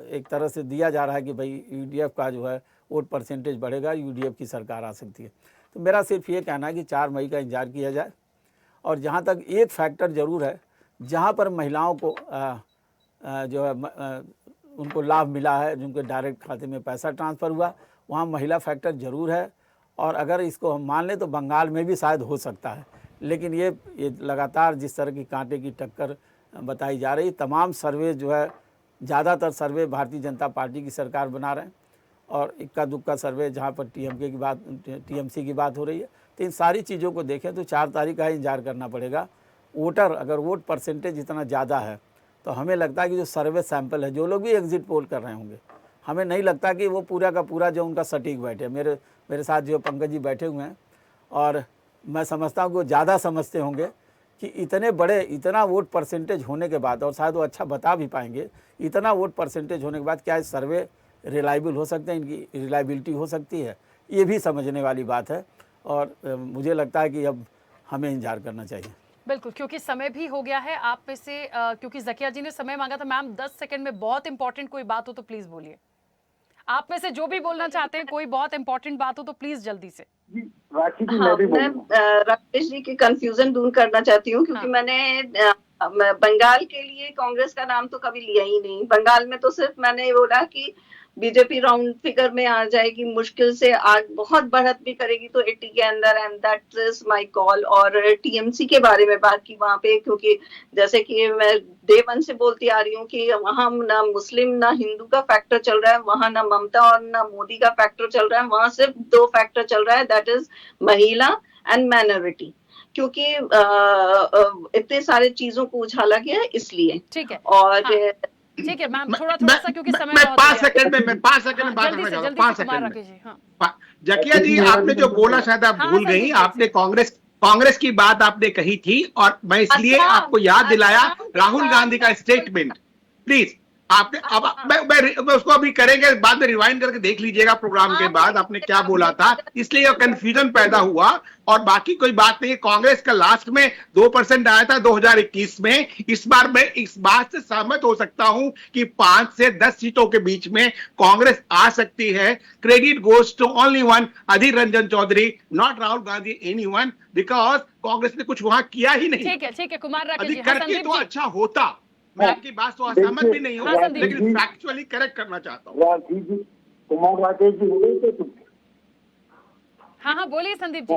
[SPEAKER 4] एक तरह से दिया जा रहा है कि भाई यूडीएफ का जो है वोट परसेंटेज बढ़ेगा, यूडीएफ की सरकार आ सकती है। तो मेरा सिर्फ ये कहना है कि 4 मई का इंतजार किया जाए। और जहाँ तक एक फैक्टर ज़रूर है, जहाँ पर महिलाओं को जो है उनको लाभ मिला है, जिनके डायरेक्ट खाते में पैसा ट्रांसफ़र हुआ, वहाँ महिला फैक्टर ज़रूर है। और अगर इसको हम मान लें तो बंगाल में भी शायद हो सकता है। लेकिन ये लगातार जिस तरह की कांटे की टक्कर बताई जा रही, तमाम सर्वे जो है, ज़्यादातर सर्वे भारतीय जनता पार्टी की सरकार बना रहे हैं, और इक्का दुक्का सर्वे जहाँ पर टीएमसी की बात हो रही है। तो इन सारी चीज़ों को देखें तो 4 तारीख का इंतजार करना पड़ेगा। अगर वोट परसेंटेज इतना ज़्यादा है तो हमें लगता है कि जो सर्वे सैंपल है, जो लोग भी एग्जिट पोल कर रहे होंगे, हमें नहीं लगता कि वो पूरा का पूरा जो उनका सटीक बैठे। मेरे साथ जो पंकज जी बैठे हुए हैं, और मैं समझता हूँ कि वो ज़्यादा समझते होंगे कि इतना वोट परसेंटेज होने के बाद, और शायद वो अच्छा बता भी पाएंगे, इतना वोट परसेंटेज होने के बाद क्या सर्वे रिलायबल हो सकते हैं, इनकी रिलायबिलिटी हो सकती है, ये भी समझने वाली बात है। और मुझे लगता है कि अब हमें इंतजार करना चाहिए।
[SPEAKER 1] बिल्कुल, क्योंकि समय भी हो गया है। आप में से क्योंकि ज़किया जी ने समय मांगा था, मैम 10 सेकंड में बहुत इंपॉर्टेंट कोई बात हो तो प्लीज बोलिए। आप में से जो भी बोलना चाहते हैं, कोई बहुत इंपॉर्टेंट बात हो तो प्लीज जल्दी से।
[SPEAKER 21] राखी जी,
[SPEAKER 2] हाँ, मैं राकेश जी की कंफ्यूजन दूर करना चाहती हूँ, क्योंकि मैंने बंगाल के लिए कांग्रेस का नाम तो कभी लिया ही नहीं। बंगाल में तो सिर्फ मैंने बोला कि बीजेपी राउंड फिगर में आ जाएगी, मुश्किल से आज बहुत बढ़त भी करेगी तो 80 के अंदर, and that is my call. और टीएमसी के बारे में बात की वहां पे, क्योंकि जैसे कि मैं डे वन से बोलती आ रही हूँ कि वहां ना मुस्लिम ना हिंदू का फैक्टर चल रहा है, वहां ना ममता और ना मोदी का फैक्टर चल रहा है, वहां सिर्फ 2 फैक्टर चल रहा है, दैट इज महिला एंड माइनॉरिटी। क्योंकि इतने सारे चीजों को उछाला गया है इसलिए।
[SPEAKER 1] ठीक है,
[SPEAKER 2] और
[SPEAKER 1] ठीक है मैम, थोड़ा सा क्योंकि समय
[SPEAKER 3] मैं
[SPEAKER 1] बहुत
[SPEAKER 3] 5 सेकंड में 5 सेकंड में बात
[SPEAKER 1] जल्दी
[SPEAKER 3] करना
[SPEAKER 1] से
[SPEAKER 3] चाहता हूँ।
[SPEAKER 1] जल्दी
[SPEAKER 3] 5
[SPEAKER 1] से कुमार
[SPEAKER 3] सेकंड
[SPEAKER 1] राकेश जी। हाँ,
[SPEAKER 3] में जकिया जी, आपने जो बोला शायद आप भूल गई। आपने कांग्रेस की बात आपने कही थी, और मैं इसलिए आपको याद दिलाया राहुल गांधी का स्टेटमेंट। प्लीज आपने अब मैं उसको अभी करेंगे, बाद में रिवाइंड करके देख लीजिएगा प्रोग्राम के बाद आपने क्या बोला था, इसलिए यह कंफ्यूजन पैदा हुआ। और बाकी कोई बात नहीं। कांग्रेस का लास्ट में 2% आया था 2021 में। इस बार मैं इस बात से सहमत हो सकता हूं कि 5 से 10 सीटों के बीच में कांग्रेस आ सकती है। Credit goes to only one, Adhir Ranjan Chowdhury, not Rahul Gandhi, anyone, because Congress ने कुछ वहां किया ही नहीं।
[SPEAKER 1] ठीक है कुमार राकेश जी।
[SPEAKER 3] करके तो अच्छा होता। मैं आपकी बात तो असहमत भी नहीं हूँ, लेकिन फैक्चुअली करेक्ट करना चाहता हूँ।
[SPEAKER 21] राकेश जी, कुमार राकेश जी बोले तो
[SPEAKER 1] हाँ, बोलिए संदीप जी।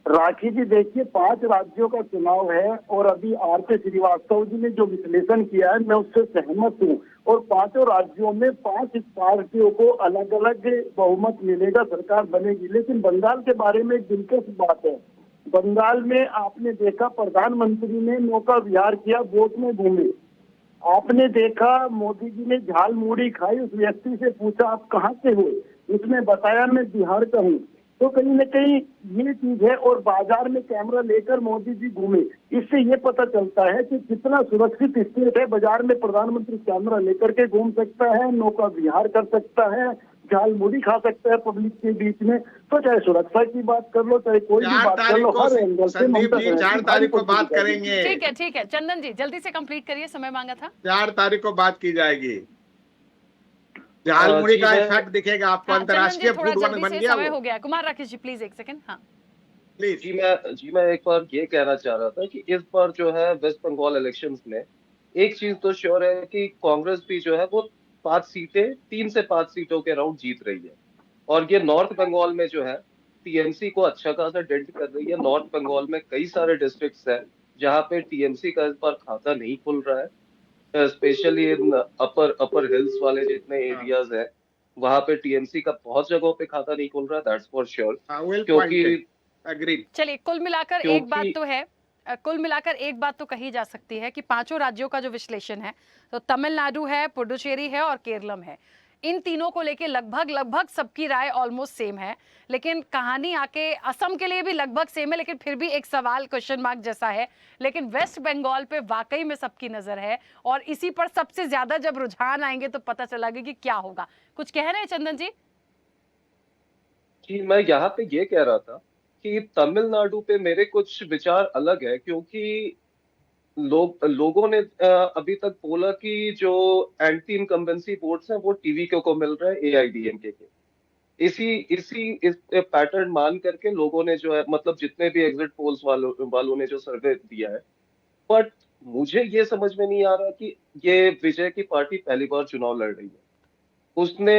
[SPEAKER 21] राखी जी, देखिए 5 राज्यों का चुनाव है, और अभी आर.के. श्रीवास्तव जी ने जो विश्लेषण किया है मैं उससे सहमत हूँ। और 5 राज्यों में 5 पार्टियों को अलग अलग बहुमत मिलेगा, सरकार बनेगी। लेकिन बंगाल के बारे में एक दिलचस्प बात है। बंगाल में आपने देखा प्रधानमंत्री ने नौका विहार किया, बोट में घूमे। आपने देखा मोदी जी ने झाल मूढ़ी खाई, उस व्यक्ति से पूछा आप कहाँ से हो, उसने बताया मैं बिहार का हूँ। तो कहीं न कहीं ये चीज है। और बाजार में कैमरा लेकर मोदी जी घूमे, इससे ये पता चलता है कि कितना सुरक्षित स्टेट है। बाजार में प्रधानमंत्री कैमरा लेकर के घूम सकता है, नौका विहार कर सकता है, झाल मुड़ी खा सकता है पब्लिक के बीच में। तो चाहे सुरक्षा की बात कर लो, चाहे कोई भी बात कर लो, हर एंगल से
[SPEAKER 3] संदीप जी 4 तारीख को बात करेंगे।
[SPEAKER 1] ठीक है चंदन जी, जल्दी से कंप्लीट करिए, समय मांगा था।
[SPEAKER 3] 4 तारीख को बात की जाएगी। झालमुड़ी का इफेक्ट दिखेगा आपको। अंतर्राष्ट्रीय फूड वन बन गया।
[SPEAKER 1] समय हो गया। Kumar Rakesh ji please 1 second. हाँ
[SPEAKER 3] प्लीज।
[SPEAKER 18] जी मैं एक बार ये कहना चाह रहा था कि इस बार जो है वेस्ट बंगाल इलेक्शंस में एक चीज तो श्योर है कि कांग्रेस भी जो है वो 3 से 5 सीटों के राउंड जीत रही है। और ये नॉर्थ बंगाल में जो है टीएमसी को अच्छा खासा डेंट कर रही है। नॉर्थ बंगाल में कई सारे डिस्ट्रिक्ट्स हैं जहाँ पे टीएमसी का इस बार खाता नहीं खुल रहा है, स्पेशली इन अपर हिल्स वाले जितने एरियाज हैं वहां पे टीएमसी का बहुत जगहों पे खाता नहीं खुल रहा है, दैट्स फॉर श्योर। क्योंकि
[SPEAKER 1] चलिए कुल मिलाकर एक बात तो है, कुल मिलाकर एक बात तो कही जा सकती है कि 5 राज्यों का जो विश्लेषण है, तो तमिलनाडु है, पुडुचेरी है और केरलम है। इन तीनों को लेके लगभग सबकी राय ऑलमोस्ट सेम है। लेकिन कहानी आके असम के लिए भी लगभग सेम है, लेकिन फिर भी एक सवाल क्वेश्चन मार्क जैसा है। लेकिन वेस्ट बंगाल पे वाकई में सबकी नजर है, और इसी पर सबसे ज्यादा जब रुझान आएंगे तो पता चलेगा कि क्या होगा। कुछ कह रहे हैं चंदन जी?
[SPEAKER 18] मैं यहाँ पे ये कह रहा था कि तमिलनाडु पे मेरे कुछ विचार अलग है, क्योंकि लोगों ने अभी तक बोला कि जो एंटी इनकम्बेंसी वोट्स हैं वो टीवी को मिल रहा है एआईडीएमके के। इस पैटर्न मान करके लोगों ने जो है, मतलब जितने भी एग्जिट पोल्स वालों ने जो सर्वे दिया है, बट मुझे ये समझ में नहीं आ रहा कि ये विजय की पार्टी पहली बार चुनाव लड़ रही है। उसने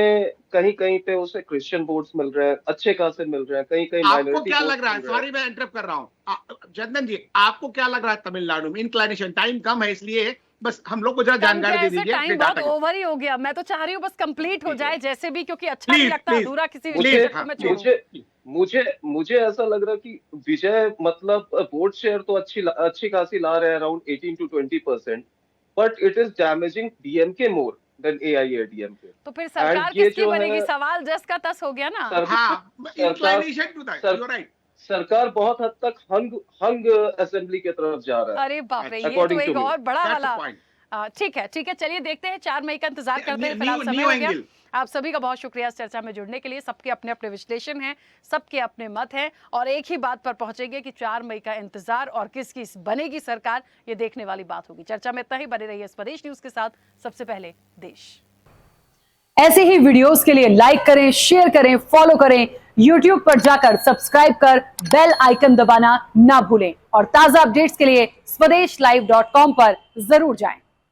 [SPEAKER 18] कहीं पे उसे क्रिश्चियन वोट्स मिल रहे हैं, अच्छे खासे मिल रहे हैं, कहीं
[SPEAKER 3] आपको क्या लग रहा है? सॉरी मैं इंटरप्ट कर रहा हूँ चंदन जी, आपको क्या लग रहा है तमिलनाडु में? इंक्लाइनेशन टाइम कम है इसलिए बस हम लोग को जरा जानकारी दे दीजिए।
[SPEAKER 1] टाइम बहुत ओवर ही हो गया। मैं तो चाह रही हूँ बस कंप्लीट हो जाए, जैसे भी, क्योंकि अच्छा नहीं लगता अधूरा किसी
[SPEAKER 18] मुझे ऐसा लग रहा है कि विजय मतलब वोट शेयर तो अच्छी खासी ला रहे हैं, around 18 to 20%, but it is damaging DMK more than AIADMK.
[SPEAKER 1] तो फिर सरकार किसकी बनेगी? सवाल जस का तस हो गया ना।
[SPEAKER 18] सरकार बहुत हद तक हंग असेंबली की तरफ जा रहा है।
[SPEAKER 1] अरे बाप रे, ये
[SPEAKER 18] According
[SPEAKER 1] तो
[SPEAKER 18] to
[SPEAKER 1] एक
[SPEAKER 18] me.
[SPEAKER 1] और बड़ा
[SPEAKER 3] That's the
[SPEAKER 1] वाला
[SPEAKER 3] point.
[SPEAKER 1] ठीक है, चलिए देखते हैं, 4 मई का इंतजार करते हैं।
[SPEAKER 3] न्यू-
[SPEAKER 1] फिलहाल समय
[SPEAKER 3] न्यू
[SPEAKER 1] हो गया।
[SPEAKER 3] एंगल।
[SPEAKER 1] आप सभी का बहुत शुक्रिया इस चर्चा में जुड़ने के लिए। सबके अपने अपने विश्लेषण हैं, सबके अपने मत हैं, और एक ही बात पर पहुंचेंगे कि 4 मई का इंतजार और किसकी बनेगी सरकार, ये देखने वाली बात होगी। चर्चा में इतना ही। बने रहिए स्वदेश न्यूज के साथ। सबसे पहले देश। ऐसे ही वीडियोस के लिए लाइक करें, शेयर करें, फॉलो करें। YouTube पर जाकर सब्सक्राइब कर बेल आइकन दबाना ना भूलें, और ताजा अपडेट्स के लिए स्वदेशलाइव.com पर जरूर जाएं।